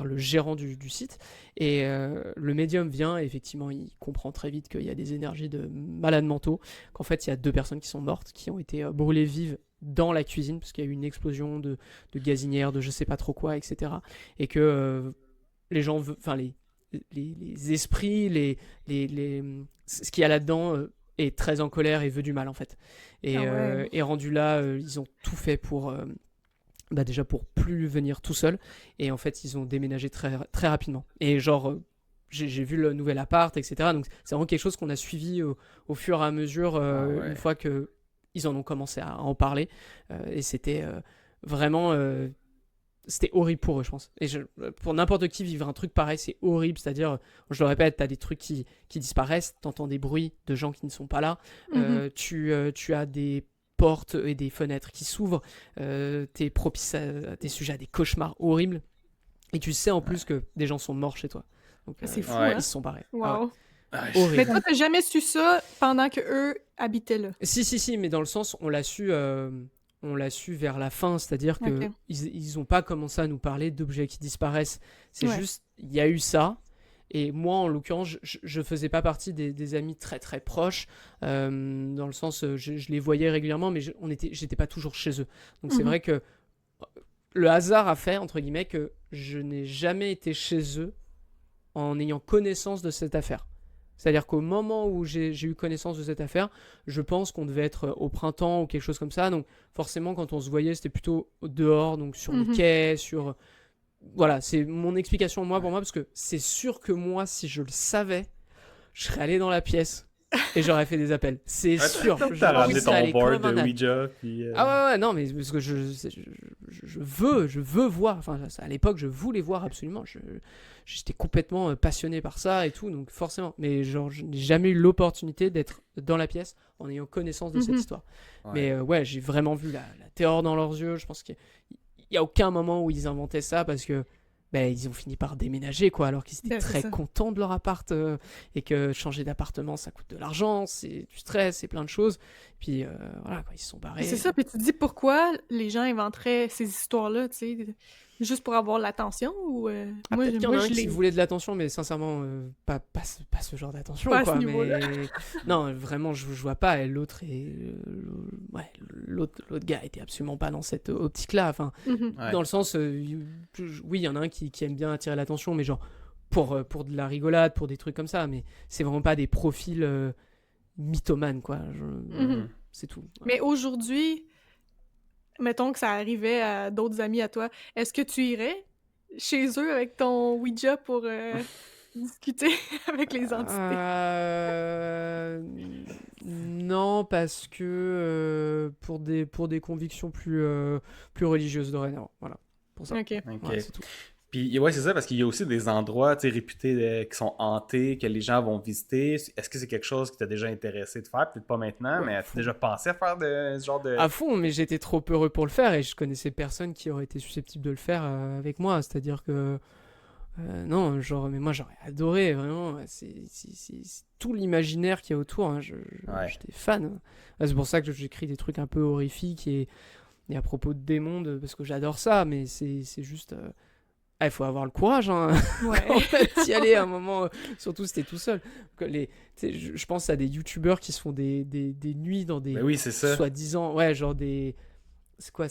le gérant du site. Et le médium vient, et effectivement, il comprend très vite qu'il y a des énergies de malades mentaux, qu'en fait, il y a 2 personnes qui sont mortes, qui ont été brûlées vives dans la cuisine, parce qu'il y a eu une explosion de gazinières, de je sais pas trop quoi, etc. Et que les gens, enfin les esprits, ce qu'il y a là-dedans est très en colère et veut du mal en fait. Et rendu là, ils ont tout fait pour déjà pour plus venir tout seul, et en fait ils ont déménagé très, très rapidement. Et genre j'ai vu le nouvel appart, etc. Donc c'est vraiment quelque chose qu'on a suivi au fur et à mesure une fois que ils en ont commencé à en parler, et c'était vraiment c'était horrible pour eux, je pense. Et pour n'importe qui, vivre un truc pareil, c'est horrible. C'est-à-dire, je le répète, t'as des trucs qui disparaissent, t'entends des bruits de gens qui ne sont pas là, tu as des portes et des fenêtres qui s'ouvrent, t'es propice t'es sujet à des cauchemars horribles, et tu sais en plus que des gens sont morts chez toi. Donc, c'est fou, ils se sont barrés. Wow. Horrible. Mais toi, t'as jamais su ça pendant que eux habitaient là? Si, mais dans le sens, on l'a su vers la fin, c'est-à-dire que ils ont pas commencé à nous parler d'objets qui disparaissent. C'est juste, il y a eu ça. Et moi, en l'occurrence, je faisais pas partie des amis très très proches, dans le sens, je les voyais régulièrement, mais j'étais pas toujours chez eux. Donc c'est vrai que le hasard a fait, entre guillemets, que je n'ai jamais été chez eux en ayant connaissance de cette affaire. C'est-à-dire qu'au moment où j'ai eu connaissance de cette affaire, je pense qu'on devait être au printemps ou quelque chose comme ça. Donc forcément, quand on se voyait, c'était plutôt dehors, donc sur les quais, sur... Voilà, c'est mon explication pour moi, parce que c'est sûr que moi, si je le savais, je serais allé dans la pièce et j'aurais fait des appels. C'est sûr. T'as ramené ton board de Ouija. Puis, Ah ouais, non, mais parce que je veux voir. Enfin, à l'époque, je voulais voir absolument. J'étais complètement passionné par ça et tout, donc forcément. Mais genre, je n'ai jamais eu l'opportunité d'être dans la pièce en ayant connaissance de cette histoire. Ouais. Mais j'ai vraiment vu la terreur dans leurs yeux. Je pense qu'il n'y a aucun moment où ils inventaient ça, parce que ils ont fini par déménager, quoi, alors qu'ils étaient très contents de leur appart, et que changer d'appartement, ça coûte de l'argent, c'est du stress, c'est plein de choses. Puis voilà, quoi, ils se sont barrés. C'est ça, puis tu te dis pourquoi les gens inventeraient ces histoires-là, tu sais, juste pour avoir l'attention, ou... peut-être qu'il y en a un qui voulait de l'attention, mais sincèrement, pas ce genre d'attention, pas quoi. À ce niveau-là. Non, vraiment, je vois pas. Et l'autre gars était absolument pas dans cette optique-là. Enfin, dans le sens, oui, il y en a un qui aime bien attirer l'attention, mais genre pour de la rigolade, pour des trucs comme ça. Mais c'est vraiment pas des profils mythomanes, quoi. C'est tout. Ouais. Mais aujourd'hui, mettons que ça arrivait à d'autres amis à toi, est-ce que tu irais chez eux avec ton Ouija pour discuter avec les entités? Non, parce que pour des convictions plus religieuses dorénavant. Voilà, pour ça. Ok. Ouais, c'est tout. Puis ouais, c'est ça, parce qu'il y a aussi des endroits, tu sais, réputés qui sont hantés, que les gens vont visiter. Est-ce que c'est quelque chose qui t'a déjà intéressé de faire? Peut-être pas maintenant, mais as-tu déjà pensé à faire ce genre de... À fond, mais j'étais trop heureux pour le faire, et je connaissais personne qui aurait été susceptible de le faire avec moi. C'est-à-dire que non, mais moi j'aurais adoré, vraiment. C'est tout l'imaginaire qu'il y a autour, hein. J'étais fan. C'est pour ça que j'écris des trucs un peu horrifiques et à propos de démons, parce que j'adore ça, mais c'est juste... il faut avoir le courage, hein. En fait, d'y aller à un moment, surtout si t'es tout seul. Je pense à des youtubeurs qui se font des nuits dans des... oui, c'est ça. Soi-disant, genre des... C'est quoi,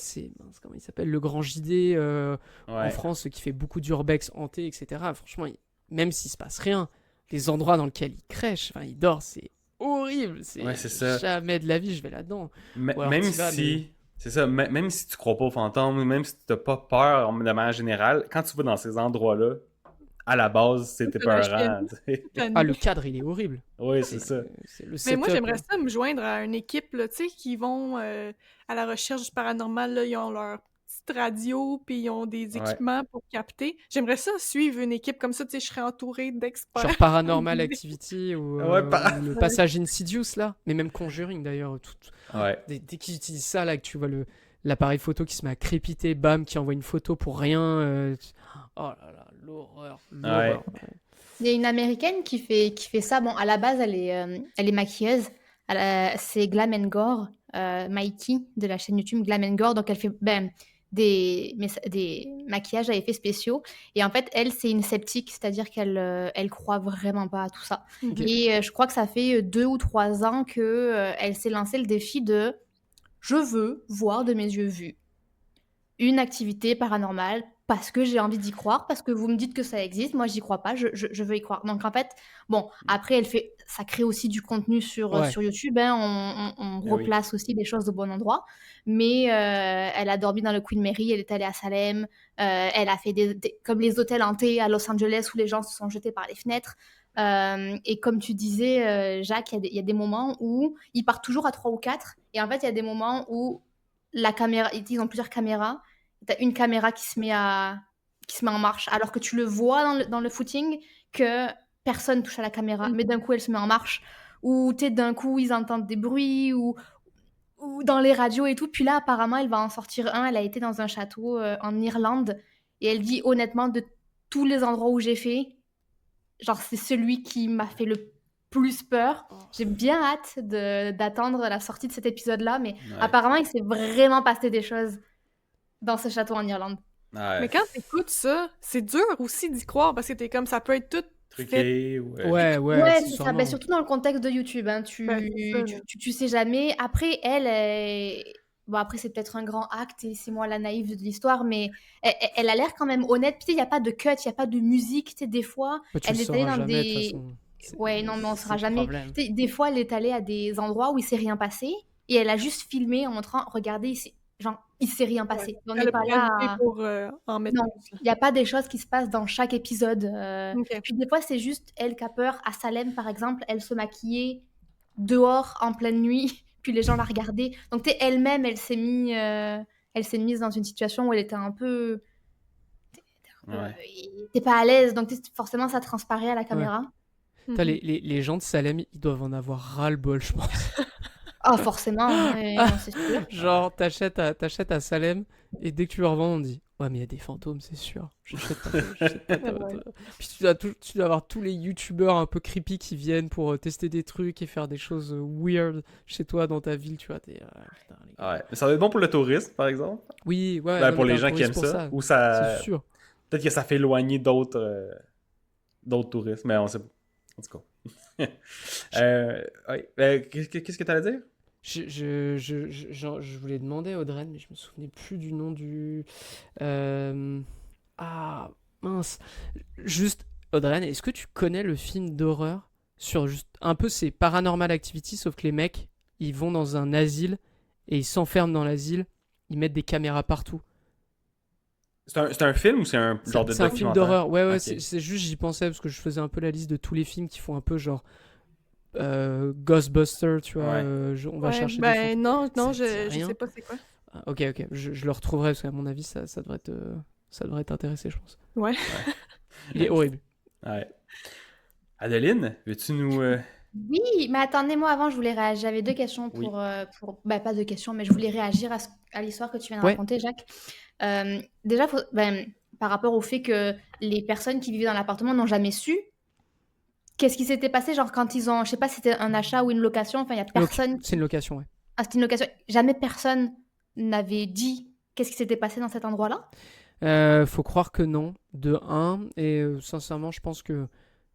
comment il s'appelle, le Grand JD en France, qui fait beaucoup d'urbex hantés, etc. Franchement, même s'il se passe rien, les endroits dans lesquels il crèche, enfin il dort, c'est horrible. C'est ça. Jamais de la vie je vais là-dedans. Même si... C'est ça, même si tu crois pas aux fantômes, même si tu n'as pas peur de manière générale, quand tu vas dans ces endroits-là, à la base, c'est épeurant. Le cadre, il est horrible. Oui, c'est ça. Mais moi, j'aimerais ça me joindre à une équipe, là, tu sais, qui vont à la recherche du paranormal, là, ils ont leur petite radio, puis ils ont des équipements pour capter. J'aimerais ça suivre une équipe comme ça, tu sais, je serais entourée d'experts. Genre Paranormal Activity ou le passage Insidious, là. Mais même Conjuring, d'ailleurs. Dès qu'ils utilisent ça, là, que tu vois l'appareil photo qui se met à crépiter, bam, qui envoie une photo pour rien. Oh là là, l'horreur. Il y a une Américaine qui fait ça. Bon, à la base, elle est maquilleuse. C'est Glam & Gore, Mikey, de la chaîne YouTube Glam & Gore. Donc, elle fait des maquillages à effets spéciaux. Et en fait, elle, c'est une sceptique, c'est-à-dire qu'elle croit vraiment pas à tout ça. Okay. Et je crois que ça fait 2 ou 3 ans qu'elle s'est lancé le défi de je veux voir de mes yeux vus une activité paranormale parce que j'ai envie d'y croire, parce que vous me dites que ça existe, moi j'y crois pas, je veux y croire. Donc en fait, bon, après ça crée aussi du contenu sur Ouais. YouTube, hein, on oui. replace aussi les choses au bon endroit, mais elle a dormi dans le Queen Mary, elle est allée à Salem, elle a fait comme les hôtels hantés à Los Angeles où les gens se sont jetés par les fenêtres. Et comme tu disais, Jacques, il y a des moments où ils partent toujours à 3 ou 4, et en fait il y a des moments où la caméra, ils ont plusieurs caméras. T'as une caméra qui se met en marche, alors que tu le vois dans le footing que personne touche à la caméra, mais d'un coup elle se met en marche, ou d'un coup ils entendent des bruits, ou dans les radios et tout. Puis là apparemment elle va en sortir un. Elle a été dans un château en Irlande, et elle dit honnêtement, de tous les endroits où j'ai fait, genre c'est celui qui m'a fait le plus peur. J'ai bien hâte d'attendre la sortie de cet épisode-là, mais apparemment il s'est vraiment passé des choses dans ce château en Irlande. Ouais. Mais quand t'écoutes ça, c'est dur aussi d'y croire parce que t'es comme ça peut être tout Truqué, Ouais, c'est ça. Ben, surtout dans le contexte de YouTube, hein. Tu sais jamais. Après, bon, après, c'est peut-être un grand acte et c'est moi la naïve de l'histoire, mais elle a l'air quand même honnête. Puis, il n'y a pas de cut, il n'y a pas de musique. Tu sais, des fois, elle est allée dans des... Ouais, non, mais on ne saura jamais. Tu sais, des fois, elle est allée à des endroits où il ne s'est rien passé et elle a juste filmé en montrant, regardez, genre, il ne s'est rien passé. On n'est pas là pour en mettre. Non, il n'y a pas des choses qui se passent dans chaque épisode. Ok. Puis des fois, c'est juste elle qui a peur. À Salem, par exemple, elle se maquillait dehors en pleine nuit, puis les gens la regardaient. Donc, tu sais, elle-même, elle s'est mise dans une situation où elle était un peu... T'es pas à l'aise, donc forcément, ça transparaît à la caméra. Putain, les gens de Salem, ils doivent en avoir ras-le-bol, je pense. Ah, forcément, c'est sûr. Genre, t'achètes à Salem, et dès que tu leur vends, on dit ouais, mais il y a des fantômes, c'est sûr. J'achète pas. Puis tu dois avoir tous les youtubeurs un peu creepy qui viennent pour tester des trucs et faire des choses weird chez toi dans ta ville, tu vois. Putain, les gars. Ouais, mais ça va être bon pour le tourisme, par exemple. Oui, ouais. Ben, non, pour mais les t'as un gens qui aiment touriste pour ça. Ou ça. C'est sûr. Peut-être que ça fait éloigner d'autres touristes, mais on sait pas. En tout cas. Qu'est-ce que t'allais dire? Je voulais demander à Audrey, mais je me souvenais plus du nom du... Ah, mince. Juste, Audrey, est-ce que tu connais le film d'horreur sur juste un peu ces Paranormal Activity, sauf que les mecs, ils vont dans un asile et ils s'enferment dans l'asile, ils mettent des caméras partout. C'est un film ou c'est un genre de documentaire? C'est un film d'horreur, ouais, Ok. c'est juste, j'y pensais parce que je faisais un peu la liste de tous les films qui font un peu genre Ghostbusters, tu vois, on va chercher des fantômes. Non, Ça te dit je rien sais pas c'est quoi. Ah, ok, je le retrouverai parce qu'à mon avis, ça devrait t'intéresser, je pense. Ouais. Il est horrible. Ouais. Adeline, veux-tu nous... Oui, mais attendez, moi avant, je voulais réagir. J'avais 2 questions Oui. bah, pas 2 questions, mais je voulais réagir à l'histoire que tu viens de Ouais. raconter, Jacques. Déjà, par rapport au fait que les personnes qui vivaient dans l'appartement n'ont jamais su, qu'est-ce qui s'était passé, genre quand ils ont, je sais pas si c'était un achat ou une location, enfin, il y a personne... C'est une location, ouais. Ah, c'était une location. Jamais personne n'avait dit qu'est-ce qui s'était passé dans cet endroit-là? Faut croire que non, de 1, et sincèrement, je pense que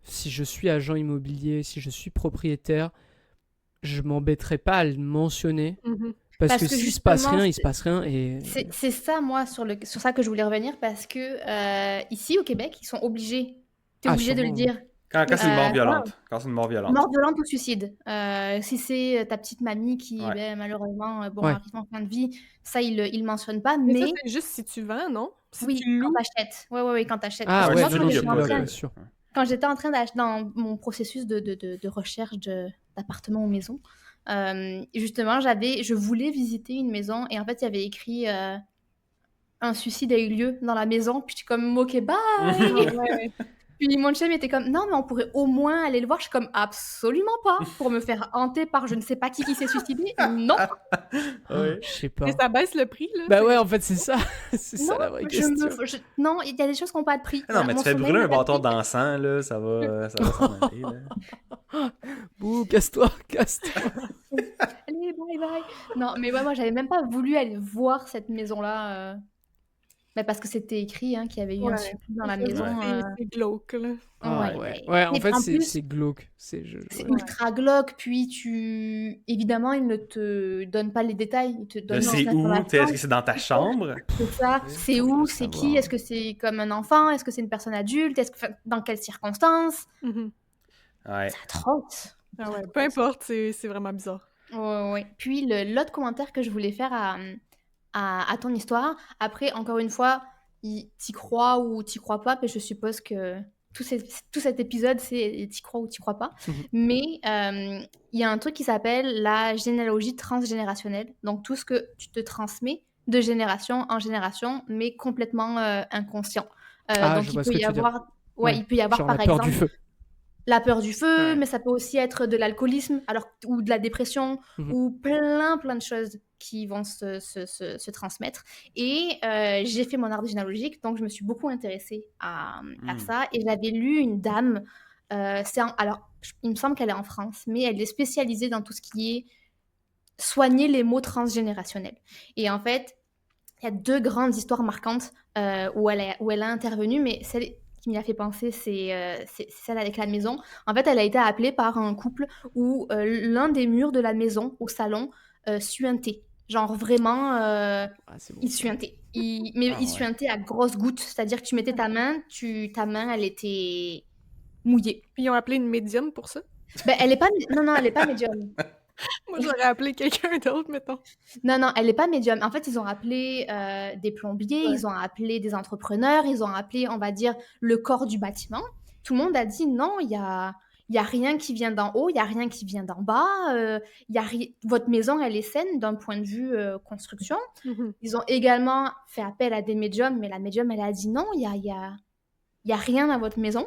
si je suis agent immobilier, si je suis propriétaire, je m'embêterai pas à le mentionner. Parce que s'il se passe rien, il se passe rien. Et... C'est ça, moi, sur ça que je voulais revenir, parce que ici, au Québec, ils sont obligés. T'es obligé de le dire. Quand c'est une mort violente. Quand c'est une mort violente. Mort violente ou suicide. Si c'est ta petite mamie qui, malheureusement, arrive en fin de vie, ça, ils le mentionnent pas. Mais ça, c'est juste si tu vends, non? Si oui, tu loues. quand t'achètes. Oui, quand t'achètes. Ah Parce que ouais, moi, bien sûr. quand j'étais en train d'acheter dans mon processus de recherche d'appartement ou maison, justement, je voulais visiter une maison et en fait, il y avait écrit un suicide a eu lieu dans la maison. Puis je suis comme, ok, bye. Puis mon chum était comme, non, mais on pourrait au moins aller le voir. Je suis comme, absolument pas. Pour me faire hanter par je ne sais pas qui s'est suicidé. Non. Ouais. Je sais pas. Mais ça baisse le prix, là. Bah ouais, en fait, c'est ça. C'est ça la vraie question. Non, il y a des choses qui n'ont pas de prix. Non, mais tu fais brûler un bâton d'encens, là, ça va s'en aller, là. Bouh, casse-toi. Allez, bye. Non, mais moi, j'avais même pas voulu aller voir cette maison-là. Parce que c'était écrit qu'il y avait eu un Ouais, supplice dans la c'est ça, maison. c'est glauque, là. Ah Ouais. ouais, en Mais fait, en c'est plus, glauque. c'est Ouais. ultra glauque, puis évidemment, ils ne te donnent pas les détails, ils te De donnent juste c'est où? Est-ce l'information. que c'est dans ta chambre? C'est ça. Ouais, C'est faut où? le C'est qui? savoir. Est-ce que c'est comme un enfant? Est-ce que c'est une personne adulte? Dans quelles circonstances? Mhm. Ouais. C'est atroce. Ah ouais, peu importe, c'est vraiment bizarre. Ouais. Puis l'autre commentaire que je voulais faire à ton histoire, après, encore une fois, t'y crois ou t'y crois pas, mais je suppose que tout cet épisode, c'est t'y crois ou t'y crois pas. Mais il y a un truc qui s'appelle la généalogie transgénérationnelle. Donc, tout ce que tu te transmets de génération en génération, mais complètement inconscient. Donc, Je il vois ce peut que y tu veux dire. avoir... Ouais, il peut y avoir, Genre par la peur du exemple, feu. la peur du feu, Ouais. mais ça peut aussi être de l'alcoolisme, ou de la dépression, ou plein de choses qui vont se transmettre. Et j'ai fait mon arbre généalogique, donc je me suis beaucoup intéressée à ça. Et j'avais lu une dame, alors il me semble qu'elle est en France, mais elle est spécialisée dans tout ce qui est soigner les maux transgénérationnels. Et en fait, il y a 2 grandes histoires marquantes où elle a intervenu, mais celle qui m'y a fait penser, c'est celle avec la maison. En fait, elle a été appelée par un couple où l'un des murs de la maison, au salon, suintait. Genre vraiment, C'est bon, il ça. suintait. Il ouais. suintait à grosses gouttes. C'est-à-dire que tu mettais ta main, elle était mouillée. Puis ils ont appelé une médium pour ça. Elle est pas... Non, elle est pas médium. Moi, j'aurais appelé quelqu'un d'autre, mettons. Non, elle n'est pas médium. En fait, ils ont appelé des plombiers, Ouais. ils ont appelé des entrepreneurs, ils ont appelé, on va dire, le corps du bâtiment. Tout le monde a dit non, il y a rien qui vient d'en haut, il y a rien qui vient d'en bas. Votre maison, elle est saine d'un point de vue construction. Ils ont également fait appel à des médiums, mais la médium, elle a dit non, il y a rien dans votre maison.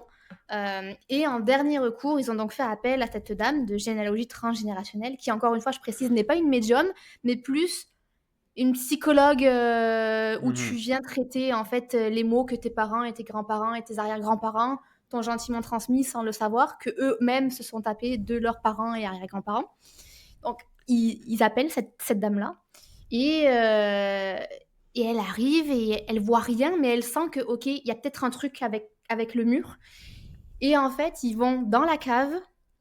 Et en dernier recours, ils ont donc fait appel à cette dame de généalogie transgénérationnelle qui, encore une fois, je précise, n'est pas une médium, mais plus une psychologue où tu viens traiter en fait les maux que tes parents et tes grands-parents et tes arrière-grands-parents t'ont gentiment transmis sans le savoir, que eux-mêmes se sont tapés de leurs parents et arrière-grands-parents. Donc, ils appellent cette dame-là et elle arrive et elle voit rien, mais elle sent que, ok, il y a peut-être un truc avec le mur. Et en fait, ils vont dans la cave,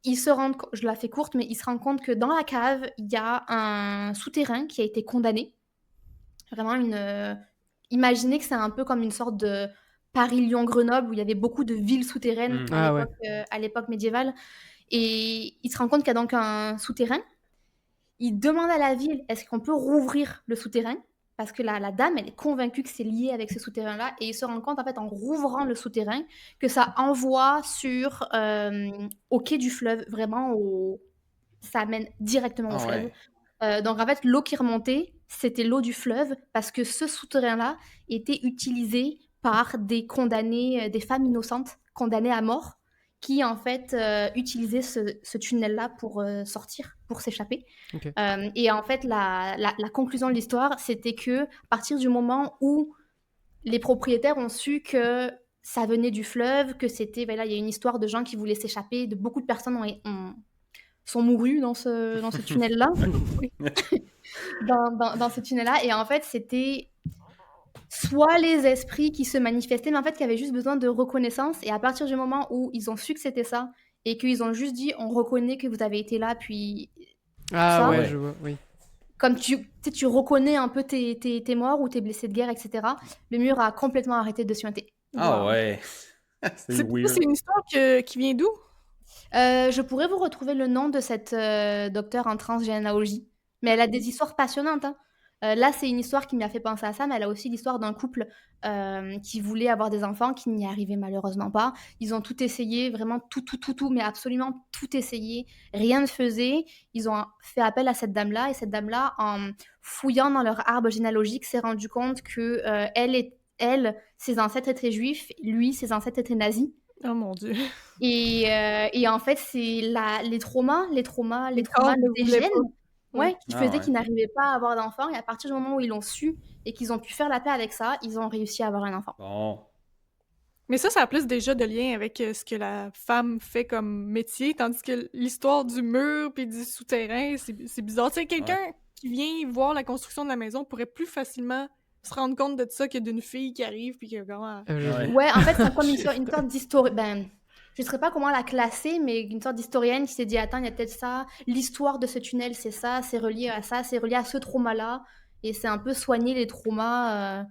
je la fais courte, mais ils se rendent compte que dans la cave, il y a un souterrain qui a été condamné. Vraiment imaginez que c'est un peu comme une sorte de Paris-Lyon-Grenoble où il y avait beaucoup de villes souterraines à l'époque médiévale. Et ils se rendent compte qu'il y a donc un souterrain. Ils demandent à la ville, est-ce qu'on peut rouvrir le souterrain? Parce que la dame, elle est convaincue que c'est lié avec ce souterrain-là. Et ils se rendent compte, en fait, en rouvrant le souterrain, que ça envoie au quai du fleuve. Vraiment, ça amène directement au fleuve. Donc, en fait, l'eau qui remontait, c'était l'eau du fleuve, parce que ce souterrain-là était utilisé par des condamnés, des femmes innocentes condamnées à mort, qui, en fait, utilisaient ce tunnel-là pour sortir, pour s'échapper. Okay. Et en fait, la conclusion de l'histoire, c'était que à partir du moment où les propriétaires ont su que ça venait du fleuve, que c'était... il y a une histoire de gens qui voulaient s'échapper, beaucoup de personnes sont mourus dans ce tunnel-là. dans ce tunnel-là. Et en fait, c'était soit les esprits qui se manifestaient, mais en fait, qui avaient juste besoin de reconnaissance. Et à partir du moment où ils ont su que c'était ça, et qu'ils ont juste dit, on reconnaît que vous avez été là, puis... Ah ouais, je vois, oui. Comme tu reconnais un peu tes morts ou tes blessés de guerre, etc., le mur a complètement arrêté de suinter. Ah ouais. C'est weird. C'est une histoire qui vient d'où? Je pourrais vous retrouver le nom de cette docteure en transgénéalogie. Mais elle a des histoires passionnantes. Hein. Là, c'est une histoire qui m'a fait penser à ça, mais elle a aussi l'histoire d'un couple qui voulait avoir des enfants, qui n'y arrivait malheureusement pas. Ils ont tout essayé, vraiment tout, mais absolument tout essayé. Rien ne faisait. Ils ont fait appel à cette dame-là, et cette dame-là, en fouillant dans leur arbre généalogique, s'est rendu compte que elle, ses ancêtres étaient juifs, lui, ses ancêtres étaient nazis. Oh mon Dieu. Et en fait, c'est les traumas des gènes qui faisaient qu'ils n'arrivaient pas à avoir d'enfants. Et à partir du moment où ils l'ont su et qu'ils ont pu faire la paix avec ça, ils ont réussi à avoir un enfant. Bon. Mais ça a plus déjà de lien avec ce que la femme fait comme métier, tandis que l'histoire du mur puis du souterrain, c'est bizarre. Tu sais, quelqu'un qui vient voir la construction de la maison pourrait plus facilement se rendre compte de ça que d'une fille qui arrive puis que comment... Ouais. Ouais, en fait, c'est comme une sorte d'histoire. Ben, je ne saurais pas comment la classer, mais une sorte d'historienne qui s'est dit, attends, il y a peut-être ça, l'histoire de ce tunnel, c'est ça, c'est relié à ça, c'est relié à ce trauma-là. Et c'est un peu soigner les traumas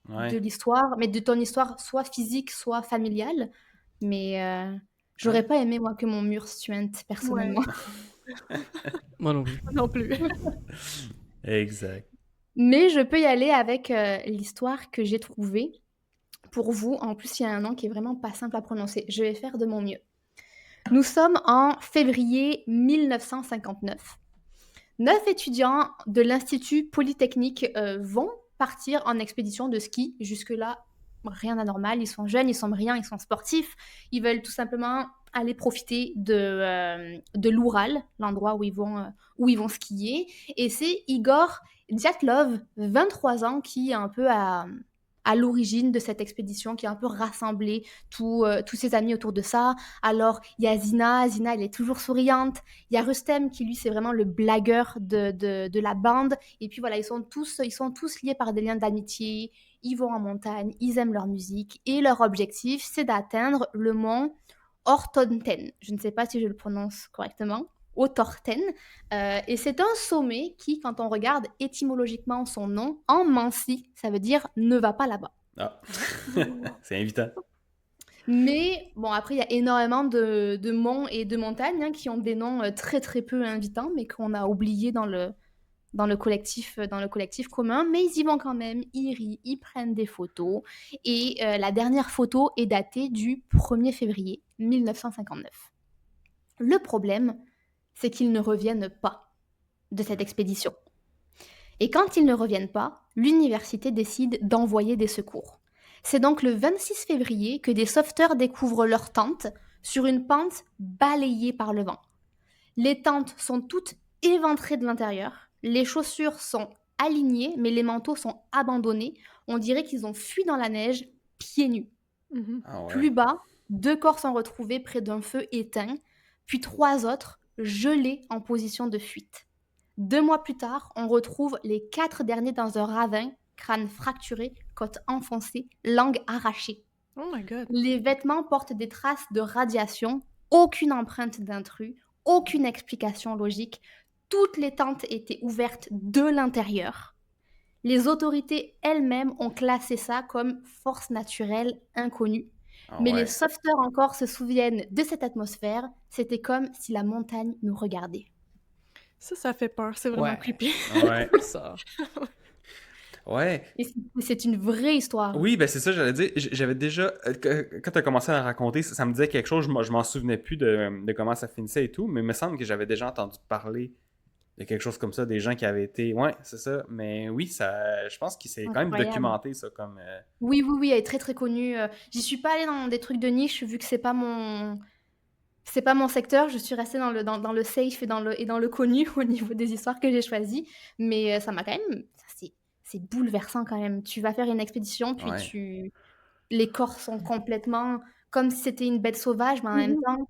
de l'histoire, mais de ton histoire soit physique, soit familiale. Mais j'aurais pas aimé, moi, que mon mur suinte, personnellement. Moi non plus. Non plus. Exact. Mais je peux y aller avec l'histoire que j'ai trouvée pour vous. En plus, il y a un nom qui est vraiment pas simple à prononcer. Je vais faire de mon mieux. Nous sommes en février 1959. 9 étudiants de l'Institut Polytechnique vont partir en expédition de ski. Jusque-là, rien d'anormal. Ils sont jeunes, ils sont brillants, ils sont sportifs. Ils veulent tout simplement aller profiter de l'Oural, l'endroit où ils vont skier. Et c'est Igor Dyatlov, 23 ans, qui est un peu à l'origine de cette expédition, qui a un peu rassemblé tous ses amis autour de ça. Alors, il y a Zina, elle est toujours souriante. Il y a Rustem, qui lui, c'est vraiment le blagueur de la bande. Et puis voilà, ils sont tous liés par des liens d'amitié. Ils vont en montagne, ils aiment leur musique. Et leur objectif, c'est d'atteindre le mont Ortonten. Je ne sais pas si je le prononce correctement. Otorten. Et c'est un sommet qui, quand on regarde étymologiquement son nom, en mansi, ça veut dire « ne va pas là-bas ». Ah, c'est invitant. Mais bon, après, il y a énormément de monts et de montagnes qui ont des noms très très peu invitants, mais qu'on a oubliés dans le collectif commun. Mais ils y vont quand même, ils rient, ils prennent des photos. Et la dernière photo est datée du 1er février 1959. Le problème, c'est qu'ils ne reviennent pas de cette expédition. Et quand ils ne reviennent pas, l'université décide d'envoyer des secours. C'est donc le 26 février que des sauveteurs découvrent leur tente sur une pente balayée par le vent. Les tentes sont toutes éventrées de l'intérieur, les chaussures sont alignées, mais les manteaux sont abandonnés. On dirait qu'ils ont fui dans la neige, pieds nus. Ah ouais. Plus bas, 2 corps sont retrouvés près d'un feu éteint, puis 3 autres gelés en position de fuite. 2 mois plus tard, on retrouve les 4 derniers dans un ravin, crâne fracturé, côte enfoncée, langue arrachée. Oh my God. Les vêtements portent des traces de radiation, aucune empreinte d'intrus, aucune explication logique. Toutes les tentes étaient ouvertes de l'intérieur. Les autorités elles-mêmes ont classé ça comme force naturelle inconnue. Mais les sauveteurs encore se souviennent de cette atmosphère. C'était comme si la montagne nous regardait. Ça fait peur. C'est vraiment creepy. Ouais. Ça. Ouais. Et c'est une vraie histoire. Oui, ben c'est ça, j'allais dire. J'avais déjà. Quand tu as commencé à la raconter, ça me disait quelque chose. Je m'en souvenais plus de comment ça finissait et tout. Mais il me semble que j'avais déjà entendu parler de quelque chose comme ça, des gens qui avaient été. Ouais, c'est ça. Mais oui, ça, je pense que c'est quand même documenté, ça. Comme, Oui, elle est très très connue. J'y suis pas allée dans des trucs de niche, vu que c'est pas mon secteur. Je suis restée dans le safe et dans le connu au niveau des histoires que j'ai choisies. Mais ça m'a quand même. C'est bouleversant quand même. Tu vas faire une expédition, puis les corps sont complètement comme si c'était une bête sauvage, mais en même temps,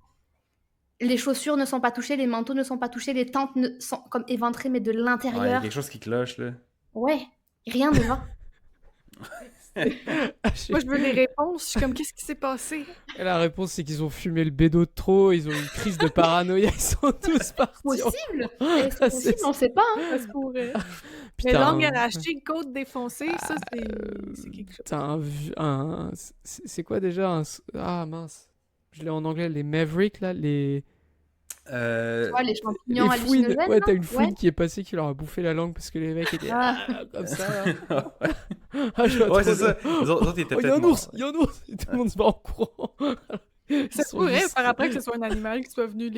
les chaussures ne sont pas touchées, les manteaux ne sont pas touchés, les tentes sont comme éventrées, mais de l'intérieur. Ouais, il y a quelque chose qui cloche, là. Ouais, rien ne va. Moi, je veux les réponses. Je suis comme, qu'est-ce qui s'est passé? Et la réponse, c'est qu'ils ont fumé le bédo de trop, ils ont eu une crise de paranoïa, ils sont tous partis. Possible. C'est possible, on sait pas. Ça se pourrait. Putain, Mais langue arrachée, côte défoncée, ça, c'est quelque chose. T'as c'est quoi déjà Ah mince. Je l'ai en anglais, les Mavericks, là, les Les champignons les fouines. hallucinogènes. Ouais, t'as une fouine qui est passée qui leur a bouffé la langue parce que les mecs étaient comme ça. Ouais, c'est ça. Les autres étaient Il y a un ours, il y a un ours. Et tout le monde se bat en courant. Ça pourrait, par après, que ce soit un animal qui soit venu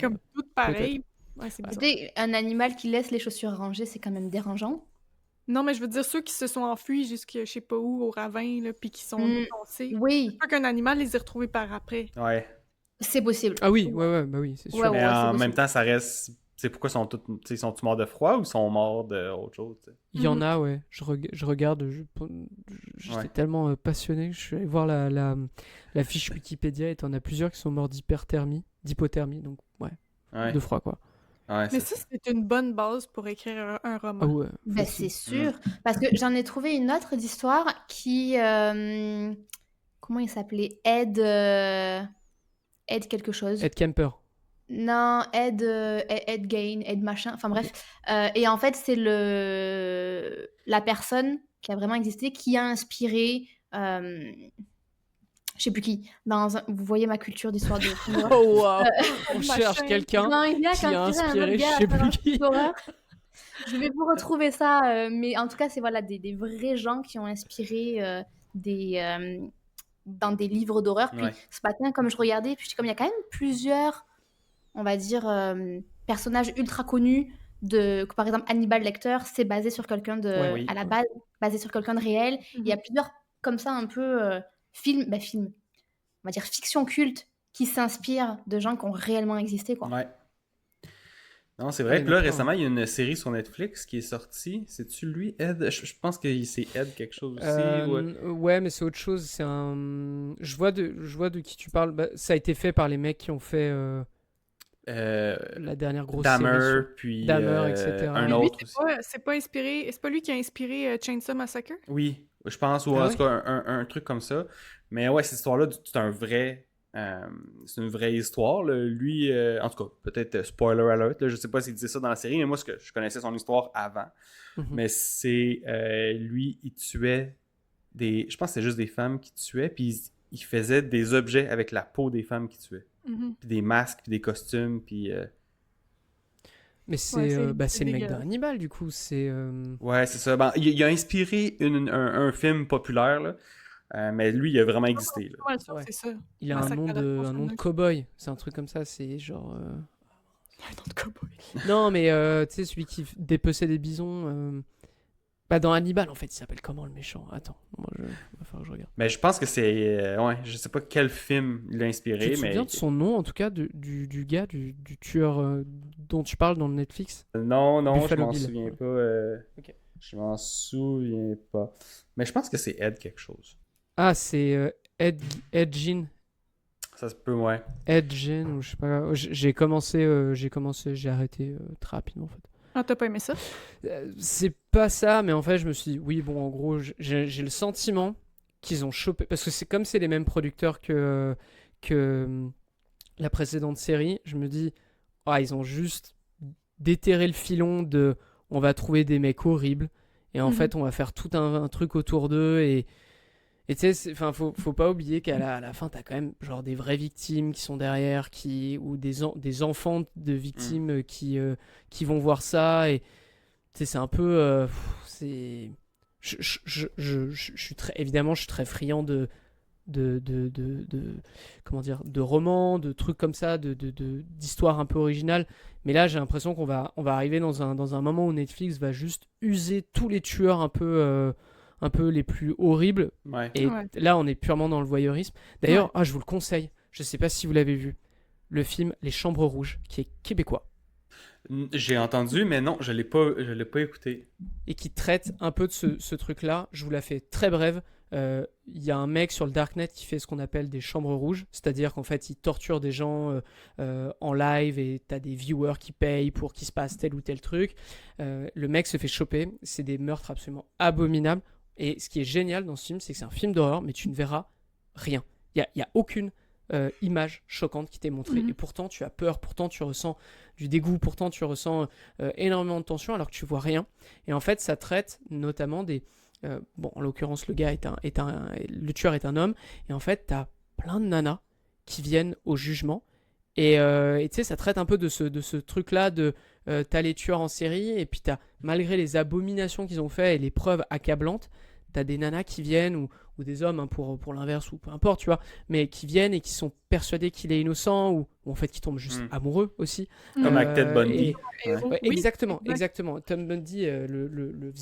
comme tout pareil. Ouais, c'est bizarre. Un animal qui laisse les chaussures rangées, c'est quand même dérangeant. Non, mais je veux dire, ceux qui se sont enfuis jusqu'à je sais pas où, au ravin, là, puis qui sont défoncés. Oui. C'est pas qu'un animal les ait retrouvés par après. Ouais. C'est possible. Ah oui, bah oui, c'est sûr. Ouais, Mais c'est en possible. même temps, ça reste. C'est pourquoi ils sont morts de froid ou ils sont morts d'autre chose? T'sais? Il y en a, ouais. Je regarde. J'étais tellement passionné que je suis allé voir la fiche Wikipédia et t'en as plusieurs qui sont morts d'hypothermie. Donc, ouais. De froid, quoi. Ouais, Mais c'est ça, ça. c'est une bonne base pour écrire un Ah roman. ouais, Ben, facile. c'est sûr. Parce que j'en ai trouvé une autre d'histoire qui... comment il s'appelait? Ed quelque chose. Ed Kemper. Non, Ed Gain, Ed machin, enfin bref. Ok. Et en fait, c'est la personne qui a vraiment existé qui a inspiré, je sais plus qui, vous voyez ma culture d'histoire de film d'horreur. Oh waouh, on Machin. cherche quelqu'un Non, il y a qui a inspiré un autre inspiré je gars à sais faire un plus film qui. d'horreur. Je vais vous retrouver ça, mais en tout cas, c'est voilà, des vrais gens qui ont inspiré dans des livres d'horreur. Puis Ouais. ce matin, comme je regardais, puis comme il y a quand même plusieurs, on va dire, personnages ultra connus, que par exemple Hannibal Lecter, c'est basé sur quelqu'un Ouais. Oui. à la base, basé sur quelqu'un de réel. Il y a Mhm. plusieurs, comme ça, un peu films, on va dire fiction culte, qui s'inspirent de gens qui ont réellement existé, quoi. Ouais. Non, c'est Ah, vrai. il y Puis en a là, plein. récemment, il y a une série sur Netflix qui est sortie. C'est-tu lui, Ed? Je pense que c'est Ed quelque chose aussi. Ouais, mais c'est autre chose. C'est un. Je vois de qui tu parles. Bah, ça a été fait par les mecs qui ont fait la dernière grosse série Dahmer, sur puis Dahmer, etc. un Mais lui, autre aussi. c'est pas inspiré. C'est pas lui qui a inspiré Chainsaw Massacre? Oui, je pense, ou Ah en ouais? tout cas un truc comme ça. Mais ouais, cette histoire-là, c'est un vrai. C'est une vraie histoire. Là. Lui, en tout cas, peut-être spoiler alert, là, je sais pas s'il disait ça dans la série, mais moi, je connaissais son histoire avant. Mhm. Mais c'est. Lui, il tuait des. Je pense que c'était juste des femmes qui tuait, puis il faisait des objets avec la peau des femmes qui tuait. Mhm. Puis des masques, puis des costumes, puis. Mais c'est Ouais, c'est le mec dégueulasse. d'Hannibal, du coup. C'est. Ouais, c'est ça. Ben, il a inspiré un film populaire, là. Mais lui, il a vraiment existé. Là. Ouais, ça, Ouais. c'est ça. Il a un Massacre nom à la de tronçonneuse. cow-boy. C'est un truc comme ça. C'est genre. Un nom de cowboy. Non, mais tu sais, celui qui dépeçait des bisons. Bah, dans Hannibal, en fait, il s'appelle comment le méchant? Attends, va falloir que je regarde. Mais je pense que c'est. Ouais, je sais pas quel film il a Tu inspiré, te souviens mais. de son nom, en tout cas, du gars, du tueur dont tu parles dans le Netflix? Non, je Buffalo m'en Bill. souviens Ouais. pas. Ok. Je m'en souviens pas. Mais je pense que c'est Ed quelque chose. Ah, c'est Ed Gein. Ça se peut, ouais. Ed Gein, ou je sais pas. J'ai commencé, j'ai arrêté très rapidement, en fait. Ah, t'as pas aimé ça? C'est pas ça, mais en fait, je me suis dit, oui, bon, en gros, j'ai le sentiment qu'ils ont chopé. Parce que comme c'est les mêmes producteurs que la précédente série, je me dis, ah, ils ont juste déterré le filon de on va trouver des mecs horribles et en Mhm. fait, on va faire tout un truc autour d'eux et tu sais, faut pas oublier à la fin, t'as quand même genre des vraies victimes qui sont derrière, ou des enfants de victimes qui vont voir ça. Et tu sais, c'est un peu. C'est. Je suis évidemment, je suis très friand comment dire, de romans, de trucs comme ça, d'histoires un peu originales. Mais là, j'ai l'impression qu'on va arriver dans un moment où Netflix va juste user tous les tueurs un peu les plus horribles. Ouais. Et Ouais. là, on est purement dans le voyeurisme. D'ailleurs, je vous le conseille. Je sais pas si vous l'avez vu. Le film Les Chambres Rouges, qui est québécois. J'ai entendu, mais non, je l'ai pas écouté. Et qui traite un peu de ce truc-là. Je vous la fais très brève. Il y a un mec sur le Darknet qui fait ce qu'on appelle des chambres rouges, c'est-à-dire qu'en fait il torture des gens en live et t'as des viewers qui payent pour qu'il se passe tel ou tel truc. Le mec se fait choper, c'est des meurtres absolument abominables. Et ce qui est génial dans ce film, c'est que c'est un film d'horreur, mais tu ne verras rien. Il y a aucune image choquante qui t'est montrée. Mhm. Et pourtant tu as peur, pourtant tu ressens du dégoût, pourtant tu ressens énormément de tension alors que tu vois rien. Et en fait ça traite notamment des... bon, en l'occurrence, le gars le tueur est un homme, et en fait, t'as plein de nanas qui viennent au jugement, et tu sais, ça traite un peu de ce truc-là de t'as les tueurs en série, et puis malgré les abominations qu'ils ont fait et les preuves accablantes, t'as des nanas qui viennent, ou des hommes hein, pour l'inverse, ou peu importe, tu vois, mais qui viennent et qui sont persuadés qu'il est innocent, ou en fait qui tombent juste amoureux aussi. Comme avec Ted Bundy. Ouais, Oui, exactement, exact. exactement. Tom Bundy le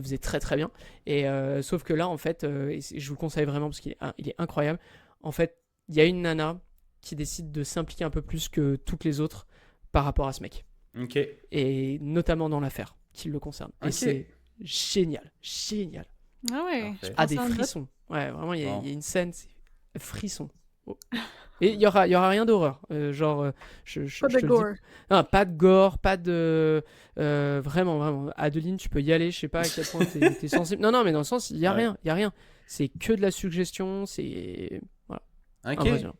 faisait très très bien. Et sauf que là, en fait, et je vous le conseille vraiment parce qu'il est incroyable. En fait, il y a une nana qui décide de s'impliquer un peu plus que toutes les autres par rapport à ce mec. Ok. Et notamment dans l'affaire qui le concerne. Et Ok. c'est génial, génial. Ah ouais. Parfait. je Ah, prends des ça en note. frissons. Ouais, vraiment, il y a une scène, c'est frisson. Et il y aura rien d'horreur. Genre, je Pas te de le dis. gore. Non, pas de gore, pas de. Vraiment, vraiment. Adeline, tu peux y aller. Je sais pas à quel point t'es sensible. Non, mais dans le sens, il y a Ouais. rien. Il y a rien. C'est que de la suggestion. C'est. Voilà. Ok. Impressionnant.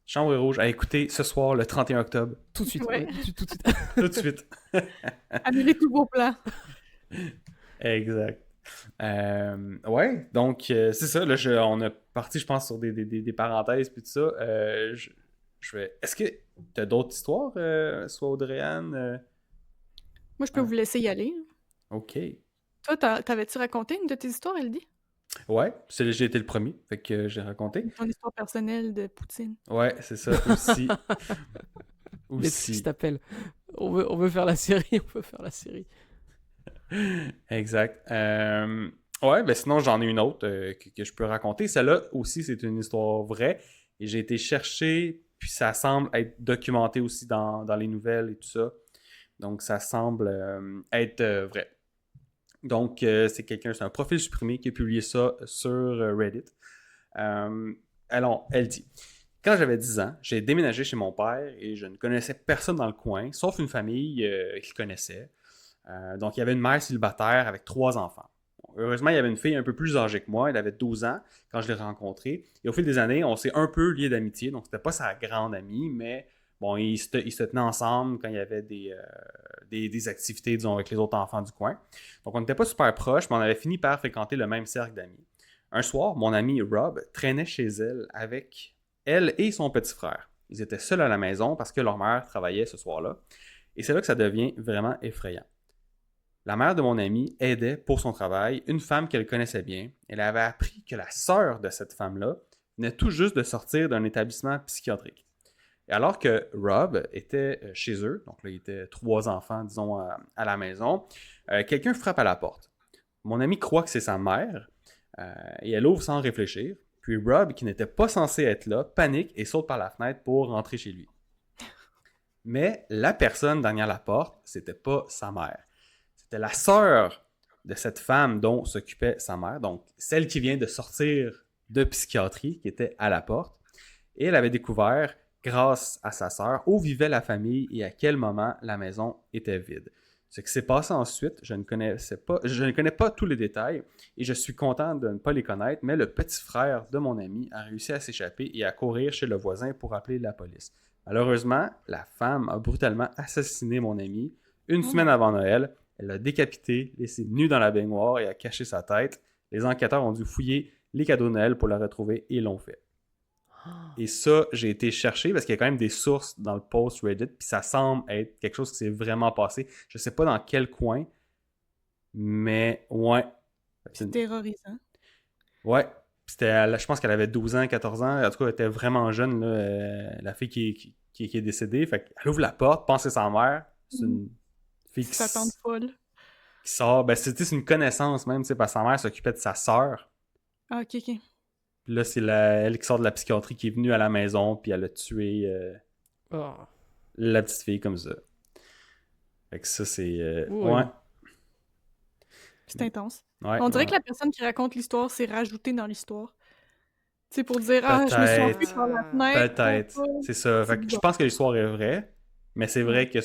Chambre rouge à écouter ce soir, le 31 octobre. Tout de suite. Ouais. Ouais, tout de suite. Tout de suite. Annulez tous vos plans. Exact. Ouais, donc c'est ça. Là, on a parti, je pense, sur des parenthèses puis tout ça. Je vais. Est-ce que tu as d'autres histoires, soit Audrey-Anne? Moi, je peux Ah. vous laisser y aller. Ok. Toi, t'avais-tu raconté une de tes histoires, Elodie? Ouais, j'ai été le premier, fait que j'ai raconté. Ton histoire personnelle de Poutine. Ouais, c'est ça aussi. Netflix Aussi. t'appelle. On veut faire la série. On veut faire la série. Exact. Ouais, ben sinon j'en ai une autre que je peux raconter. Celle-là aussi, c'est une histoire vraie. Et j'ai été chercher, puis ça semble être documenté aussi dans les nouvelles et tout ça. Donc ça semble être vrai. Donc c'est un profil supprimé qui a publié ça sur Reddit. Alors, elle dit: quand j'avais 10 ans, j'ai déménagé chez mon père et je ne connaissais personne dans le coin, sauf une famille qu'il connaissait. Donc, il y avait une mère célibataire avec 3 enfants. Bon, heureusement, il y avait une fille un peu plus âgée que moi. Elle avait 12 ans quand je l'ai rencontrée. Et au fil des années, on s'est un peu liés d'amitié. Donc, c'était pas sa grande amie, mais bon, ils se tenaient ensemble quand il y avait des activités, disons, avec les autres enfants du coin. Donc, on n'était pas super proches, mais on avait fini par fréquenter le même cercle d'amis. Un soir, mon ami Rob traînait chez elle avec elle et son petit frère. Ils étaient seuls à la maison parce que leur mère travaillait ce soir-là. Et c'est là que ça devient vraiment effrayant. La mère de mon ami aidait pour son travail une femme qu'elle connaissait bien. Elle avait appris que la sœur de cette femme-là venait tout juste de sortir d'un établissement psychiatrique. Et alors que Rob était chez eux, donc là il était 3 enfants, disons, à la maison, quelqu'un frappe à la porte. Mon ami croit que c'est sa mère et elle ouvre sans réfléchir. Puis Rob, qui n'était pas censé être là, panique et saute par la fenêtre pour rentrer chez lui. Mais la personne derrière la porte, c'était pas sa mère. C'était la sœur de cette femme dont s'occupait sa mère, donc celle qui vient de sortir de psychiatrie, qui était à la porte. Et elle avait découvert, grâce à sa sœur, où vivait la famille et à quel moment la maison était vide. Ce qui s'est passé ensuite, je ne connais pas tous les détails et je suis content de ne pas les connaître, mais le petit frère de mon ami a réussi à s'échapper et à courir chez le voisin pour appeler la police. Malheureusement, la femme a brutalement assassiné mon ami une semaine avant Noël. Elle l'a décapité, laissé nu dans la baignoire et a caché sa tête. Les enquêteurs ont dû fouiller les cadeaux de Noël pour la retrouver et l'ont fait. Et ça, j'ai été chercher parce qu'il y a quand même des sources dans le post Reddit, puis ça semble être quelque chose qui s'est vraiment passé. Je sais pas dans quel coin, mais ouais. C'est terrorisant. Ouais. Je pense qu'elle avait 12 ans, 14 ans. En tout cas, elle était vraiment jeune, là, la fille qui est décédée. Fait qu'elle ouvre la porte, pense que c'est sa mère. C'est une fille Sa tante folle. qui sort. Ben, c'est une connaissance même, parce que sa mère s'occupait de sa sœur. Ah, ok. Puis là, c'est elle qui sort de la psychiatrie qui est venue à la maison, puis elle a tué la petite fille comme ça. Fait que ça, c'est... ouais. C'est intense. Ouais, On dirait ouais. que la personne qui raconte l'histoire s'est rajoutée dans l'histoire. Tu sais, pour dire « Ah, je me suis enfuie par la fenêtre. » Peut-être. C'est ça. Fait que je pense que l'histoire est vraie, mais c'est vrai que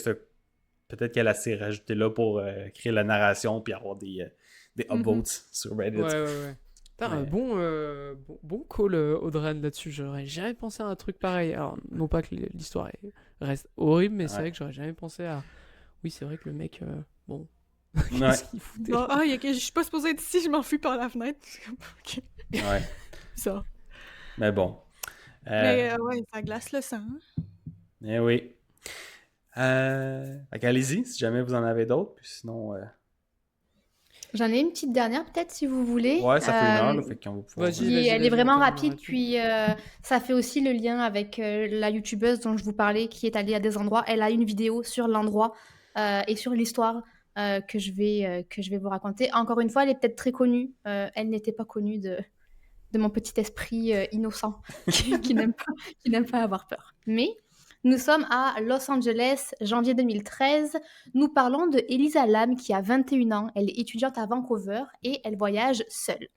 peut-être qu'elle s'est rajoutée là pour créer la narration puis avoir des upvotes sur Reddit. Ouais. T'as un bon call, Audrey, là-dessus. J'aurais jamais pensé à un truc pareil. Alors, non pas que l'histoire reste horrible, mais c'est vrai que j'aurais jamais pensé à... Oui, c'est vrai que le mec... bon... Qu'est-ce qu'il foutait? Ah, je suis pas supposée être ici, je m'enfuis par la fenêtre. Okay. Ouais. Ça. Mais bon. Mais ouais, ça glace le sang. Eh oui. Allez-y, si jamais vous en avez d'autres. Puis sinon... J'en ai une petite dernière, peut-être, si vous voulez. Ouais, ça fait 1 heure, là, fait qu'on va pouvoir... Elle est vraiment rapide, puis ça fait aussi le lien avec la youtubeuse dont je vous parlais, qui est allée à des endroits. Elle a une vidéo sur l'endroit et sur l'histoire que je vais vous raconter. Encore une fois, elle est peut-être très connue. Elle n'était pas connue de mon petit esprit innocent qui n'aime pas avoir peur. Mais... nous sommes à Los Angeles, janvier 2013. Nous parlons de Elisa Lam qui a 21 ans. Elle est étudiante à Vancouver et elle voyage seule.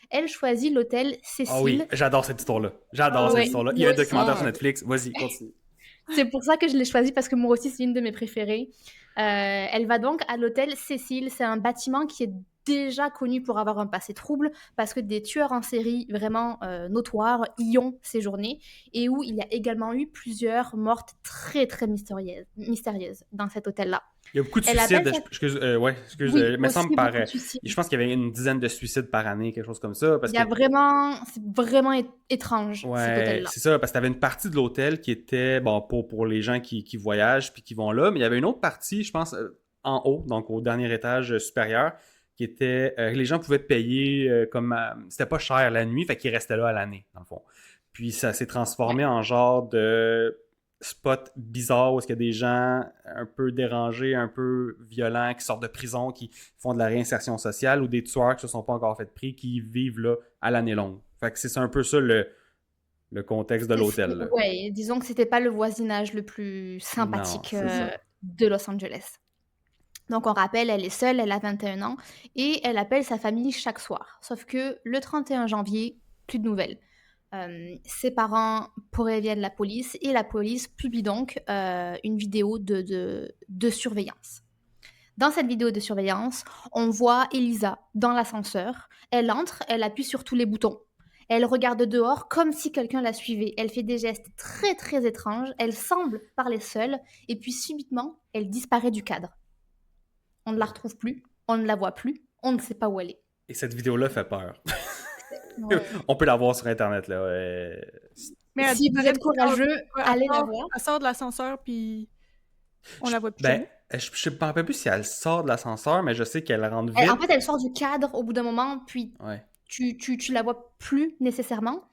elle choisit l'hôtel Ah oui, Cécile. j'adore cette histoire-là. J'adore cette Ouais, histoire-là. Il y a moi un aussi. documentaire sur Netflix. Vas-y, continue. C'est pour ça que je l'ai choisie parce que moi aussi, c'est une de mes préférées. Elle va donc à l'hôtel Cécile. C'est un bâtiment qui est déjà connu pour avoir un passé trouble parce que des tueurs en série vraiment notoires y ont séjourné et où il y a également eu plusieurs mortes très très mystérieuses dans cet hôtel-là. Il y a beaucoup de Elle suicides. appelle ça... Excuse, Oui, me semble aussi par. beaucoup de suicides. Je pense qu'il y avait une dizaine de suicides par année, quelque chose comme ça. Parce Il y a que, vraiment... C'est vraiment étrange, cet ouais, hôtel-là. c'est ça, parce que tu avais une partie de l'hôtel qui était, bon, pour les gens qui voyagent puis qui vont là, mais il y avait une autre partie, je pense, en haut, donc au dernier étage supérieur, qui était. Les gens pouvaient payer c'était pas cher la nuit, fait qu'ils restaient là à l'année, dans le fond. Puis ça s'est transformé en genre de spot bizarre où il y a des gens un peu dérangés, un peu violents, qui sortent de prison, qui font de la réinsertion sociale, ou des tueurs qui se sont pas encore fait pris, qui vivent là à l'année longue. Fait que c'est un peu ça le contexte de l'hôtel. Là. Ouais, disons que c'était pas le voisinage le plus sympathique Non, c'est ça. de Los Angeles. Donc on rappelle, elle est seule, elle a 21 ans et elle appelle sa famille chaque soir. Sauf que le 31 janvier, plus de nouvelles. Ses parents préviennent la police et la police publie donc une vidéo de surveillance. Dans cette vidéo de surveillance, on voit Elisa dans l'ascenseur. Elle entre, elle appuie sur tous les boutons. Elle regarde dehors comme si quelqu'un la suivait. Elle fait des gestes très très étranges. Elle semble parler seule et puis subitement, elle disparaît du cadre. On ne la retrouve plus, on ne la voit plus, on ne sait pas où elle est. Et cette vidéo-là fait peur. Ouais. On peut la voir sur Internet. Là. Mais Si vous êtes courageux, allez la voir. Elle sort de l'ascenseur, puis on la voit plus Ben, jamais. je ne me rappelle plus si elle sort de l'ascenseur, mais je sais qu'elle rentre vite. En fait, elle sort du cadre au bout d'un moment, puis Ouais. tu la vois plus nécessairement.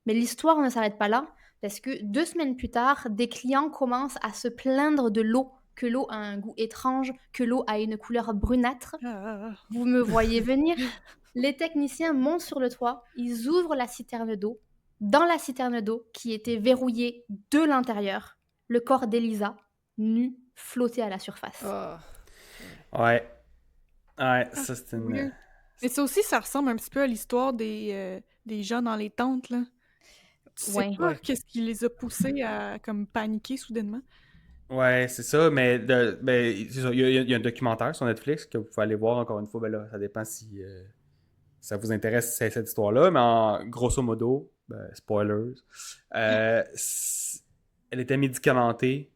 Mais l'histoire ne s'arrête pas là, parce que 2 semaines plus tard, des clients commencent à se plaindre de l'eau, que l'eau a un goût étrange, que l'eau a une couleur brunâtre. Vous me voyez venir. Les techniciens montent sur le toit, ils ouvrent la citerne d'eau. Dans la citerne d'eau, qui était verrouillée de l'intérieur, le corps d'Elisa, nu, flottait à la surface. Ouais. Ouais, ça c'est une. Weird. Mais ça aussi, ça ressemble un petit peu à l'histoire des gens dans les tentes, là. Tu sais Ouais. pas qu'est-ce qui les a poussés à comme paniquer soudainement. Ouais, c'est ça, mais c'est ça, il y a un documentaire sur Netflix que vous pouvez aller voir encore une fois. Ben là, ça dépend si ça vous intéresse cette histoire-là, mais en grosso modo, spoilers, elle était médicamentée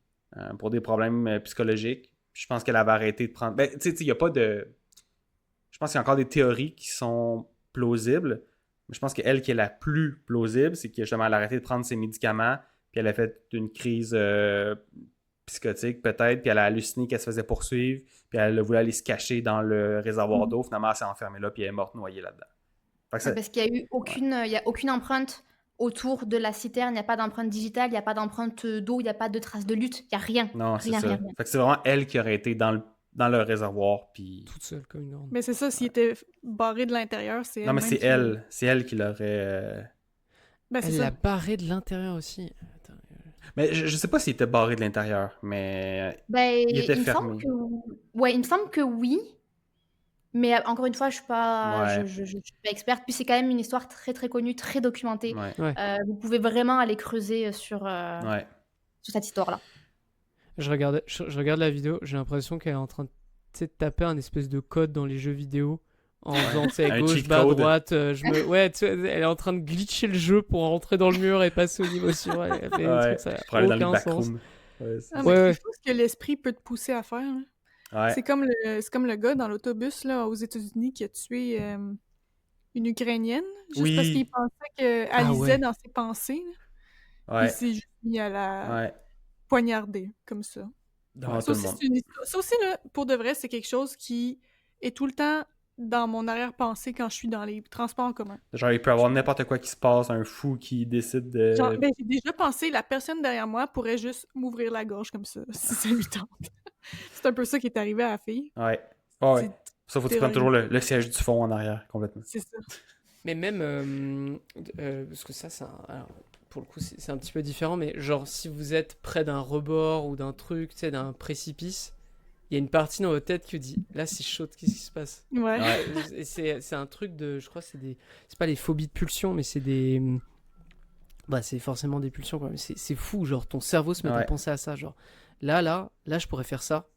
pour des problèmes psychologiques. Puis je pense qu'elle avait arrêté de prendre. Ben, tu sais, il n'y a pas de. Je pense qu'il y a encore des théories qui sont plausibles, mais je pense qu'elle qui est la plus plausible, c'est que justement elle a arrêté de prendre ses médicaments, puis elle a fait une crise psychotique peut-être, puis elle a halluciné qu'elle se faisait poursuivre, puis elle voulait aller se cacher dans le réservoir d'eau. Finalement, elle s'est enfermée là, puis elle est morte noyée là-dedans. Fait que Parce qu'il n'y a eu aucune empreinte autour de la citerne, il n'y a pas d'empreinte digitale, il n'y a pas d'empreinte d'eau, il n'y a pas de traces de lutte, il n'y a rien. Non, c'est rien, ça. rien, rien. Fait que c'est vraiment elle qui aurait été dans le réservoir, puis... Toute seule comme une grande. Mais c'est ça, s'il était barré de l'intérieur, c'est Non, mais elle-même c'est qui- elle. C'est elle qui l'aurait... Ben, c'est Elle ça. l'a barré de l'intérieur aussi. Attends. Mais je sais pas s'il était barré de l'intérieur, mais... Ben, Il était me fermé. semble que... Ouais, il me semble que oui. Mais encore une fois, je suis pas, Ouais. je suis pas experte. Puis c'est quand même une histoire très très connue, très documentée. Ouais. Vous pouvez vraiment aller creuser sur Ouais. cette histoire-là. Je regarde la vidéo, j'ai l'impression qu'elle est en train de, tu sais, de taper un espèce de code dans les jeux vidéo en faisant, tu sais, Un gauche, cheat bas, code. droite. Ouais, tu sais, elle est en train de glitcher le jeu pour rentrer dans le mur et passer au niveau suivant. Elle fait des Ouais. trucs, ça n'a Pour aller dans les aucun sens. backrooms. Ouais, c'est Ah, ça. mais Ouais. c'est chose que l'esprit peut te pousser à faire. Là. Ouais. C'est comme le gars dans l'autobus là, aux États-Unis qui a tué une Ukrainienne juste Oui. parce qu'il pensait qu'elle Ah lisait ouais. dans ses pensées. Là. Ouais. Il s'est juste mis à la Ouais. poignarder comme ça. Devant Ça tout le aussi, monde. c'est une histoire- ça aussi, là, pour de vrai, c'est quelque chose qui est tout le temps dans mon arrière-pensée quand je suis dans les transports en commun. Genre, il peut y avoir n'importe quoi qui se passe, un fou qui décide de... Genre, ben, j'ai déjà pensé, la personne derrière moi pourrait juste m'ouvrir la gorge comme ça, si ça lui tente. C'est un peu ça qui est arrivé à la fille. Ouais. Ouais. C'est- Ça, faut que tu prennes toujours le siège du fond en arrière, complètement. C'est ça. Mais même, parce que ça, alors, pour le coup, c'est un petit peu différent, mais genre, si vous êtes près d'un rebord ou d'un truc, tu sais, d'un précipice, il y a une partie dans votre tête qui vous dit là c'est chaud, qu'est-ce qui se passe? Ouais. Et c'est un truc de, je crois que c'est pas les phobies de pulsion, mais c'est des, bah c'est forcément des pulsions quand même. C'est fou, genre ton cerveau se met à penser à ça, genre là je pourrais faire ça,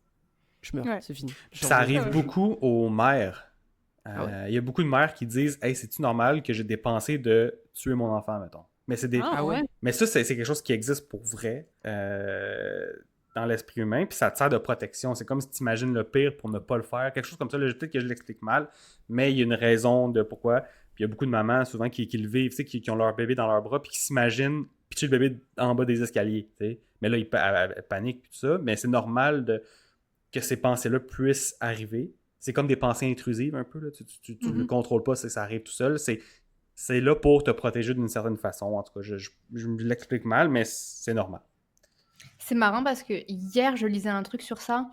je meurs, c'est fini. Genre, ça arrive beaucoup aux mères. Il y a beaucoup de mères qui disent hey, c'est-tu normal que j'ai des pensées de tuer mon enfant, mettons. Mais c'est des... Mais ça, c'est quelque chose qui existe pour vrai dans l'esprit humain, puis ça te sert de protection. C'est comme si tu imagines le pire pour ne pas le faire. Quelque chose comme ça, là, peut-être que je l'explique mal, mais il y a une raison de pourquoi. Puis il y a beaucoup de mamans, souvent, qui le vivent, qui ont leur bébé dans leurs bras, puis qui s'imaginent pitcher le bébé en bas des escaliers. T'sais. Mais là, ils paniquent, puis tout ça. Mais c'est normal que ces pensées-là puissent arriver. C'est comme des pensées intrusives, un peu. Là. Tu ne le contrôles pas, ça arrive tout seul. C'est là pour te protéger d'une certaine façon. En tout cas, je l'explique mal, mais c'est normal. C'est marrant parce que hier, je lisais un truc sur ça.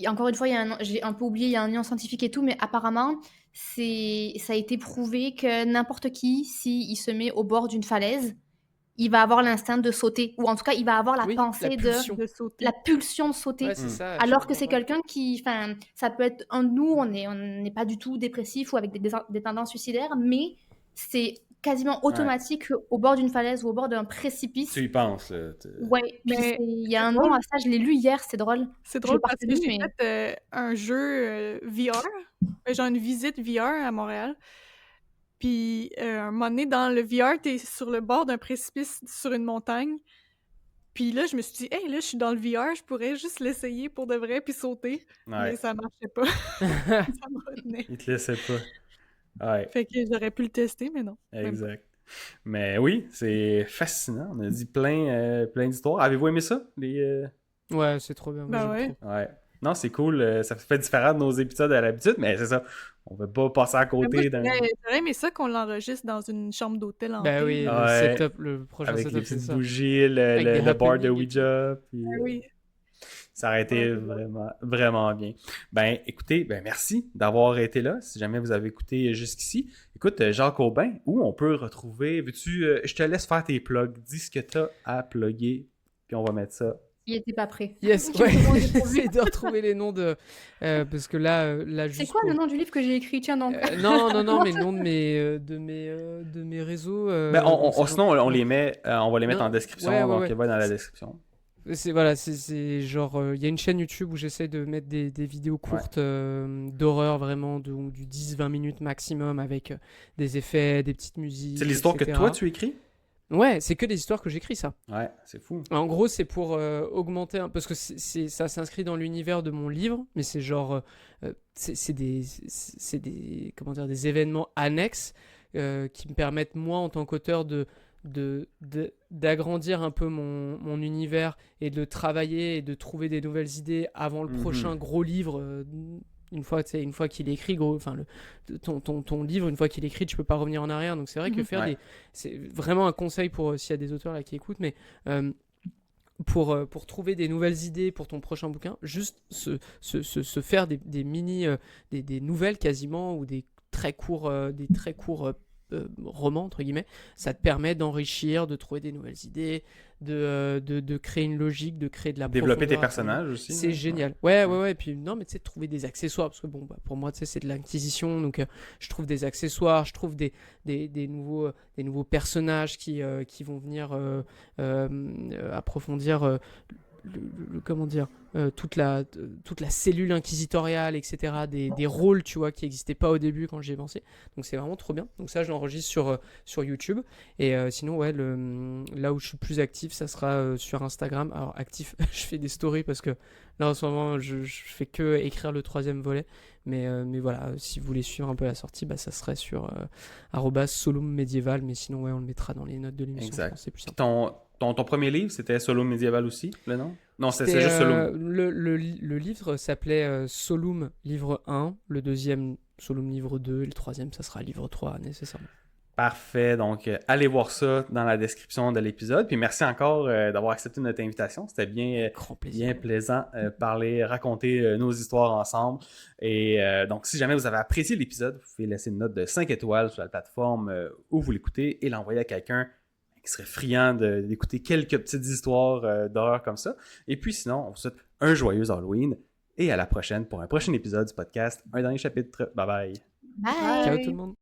Encore une fois, j'ai un peu oublié, il y a un lien scientifique et tout, mais apparemment, ça a été prouvé que n'importe qui, s'il se met au bord d'une falaise, il va avoir l'instinct de sauter. Ou en tout cas, il va avoir la pensée de sauter. La pulsion de sauter. Ouais, c'est ça, alors que c'est quelqu'un qui... Enfin, ça peut être un de nous, on n'est pas du tout dépressif ou avec des tendances suicidaires, mais c'est quasiment automatique au bord d'une falaise ou au bord d'un précipice. Tu y penses. Ouais, mais il y a un nom à ça, je l'ai lu hier, c'est drôle. C'est drôle parce que j'ai fait un jeu VR, genre une visite VR à Montréal. Puis, un moment donné, dans le VR, t'es sur le bord d'un précipice sur une montagne. Puis là, je me suis dit, hey, là, je suis dans le VR, je pourrais juste l'essayer pour de vrai, puis sauter. Ouais. Mais ça marchait pas. Ça me retenait. Il te laissait pas. Ouais. Fait que j'aurais pu le tester, mais non. Exact. Mais oui, c'est fascinant. On a dit plein d'histoires. Avez-vous aimé ça? Ouais, c'est trop bien. Ben ouais. Ouais. Non, c'est cool. Ça fait différent de nos épisodes à l'habitude, mais c'est ça. On veut pas passer à côté d'un... J'aurais aimé ça qu'on l'enregistre dans une chambre d'hôtel en Ben oui, le prochain avec setup, les petites bougies, le bar de Ouija. Puis, oui. Ça aurait été vraiment, vraiment bien. Ben, écoutez, merci d'avoir été là. Si jamais vous avez écouté jusqu'ici. Écoute, Jacques Aubin, où on peut retrouver... Veux-tu... je te laisse faire tes plugs. Dis ce que tu as à plugger, puis on va mettre ça. Il était pas prêt. Yes, ouais. J'essaie de retrouver les noms de... parce que là c'est quoi le nom du livre que j'ai écrit? Tiens, donc. Non, mais le nom de mes réseaux... sinon, on les met... on va les mettre en description, donc il va dans la description. C'est genre... Il y a une chaîne YouTube où j'essaie de mettre des vidéos courtes d'horreur, vraiment, du 10-20 minutes maximum, avec des effets, des petites musiques, c'est l'histoire que toi, tu écris? Ouais, c'est que des histoires que j'écris, ça. Ouais, c'est fou. En gros, c'est pour augmenter... parce que ça s'inscrit dans l'univers de mon livre, mais c'est genre... c'est des... Comment dire? Des événements annexes qui me permettent, moi, en tant qu'auteur, d'agrandir un peu mon univers et de travailler et de trouver des nouvelles idées avant le prochain gros livre... Une fois qu'il est écrit, ton livre, une fois qu'il est écrit, tu peux pas revenir en arrière. Donc c'est vrai que c'est vraiment un conseil pour s'il y a des auteurs là qui écoutent, mais pour trouver des nouvelles idées pour ton prochain bouquin, juste se faire des mini, des nouvelles quasiment, ou des très courts romans entre guillemets, ça te permet d'enrichir, de trouver des nouvelles idées, de créer une logique, de créer de la profondeur. Développer tes personnages aussi. C'est génial. Ouais. Et puis non, mais tu sais, trouver des accessoires, parce que bon, pour moi, tu sais, c'est de l'inquisition, donc je trouve des accessoires, je trouve des nouveaux personnages qui vont venir approfondir comment dire, toute la cellule inquisitoriale, etc., des rôles, tu vois, qui n'existaient pas au début quand j'y ai pensé. Donc c'est vraiment trop bien. Donc ça, je l'enregistre sur YouTube. Et sinon, ouais, là où je suis plus actif, ça sera sur Instagram. Alors actif, je fais des stories parce que là, en ce moment, je fais que écrire le 3e volet. Mais voilà, si vous voulez suivre un peu la sortie, ça serait sur @solum-médiéval. Mais sinon, ouais, on le mettra dans les notes de l'émission. Exact. C'est plus simple. Ton premier livre, c'était Solum médiéval aussi, le nom? Non, c'est juste Solum. Le livre s'appelait Solum livre 1, le deuxième Solum livre 2, et le troisième, ça sera livre 3, nécessairement. Parfait. Donc, allez voir ça dans la description de l'épisode. Puis merci encore d'avoir accepté notre invitation. C'était bien plaisant raconter nos histoires ensemble. Et donc, si jamais vous avez apprécié l'épisode, vous pouvez laisser une note de 5 étoiles sur la plateforme où vous l'écoutez et l'envoyer à quelqu'un qui serait friand d'écouter quelques petites histoires d'horreur comme ça. Et puis sinon, on vous souhaite un joyeux Halloween et à la prochaine pour un prochain épisode du podcast Un dernier chapitre. Bye bye! Bye! Ciao tout le monde.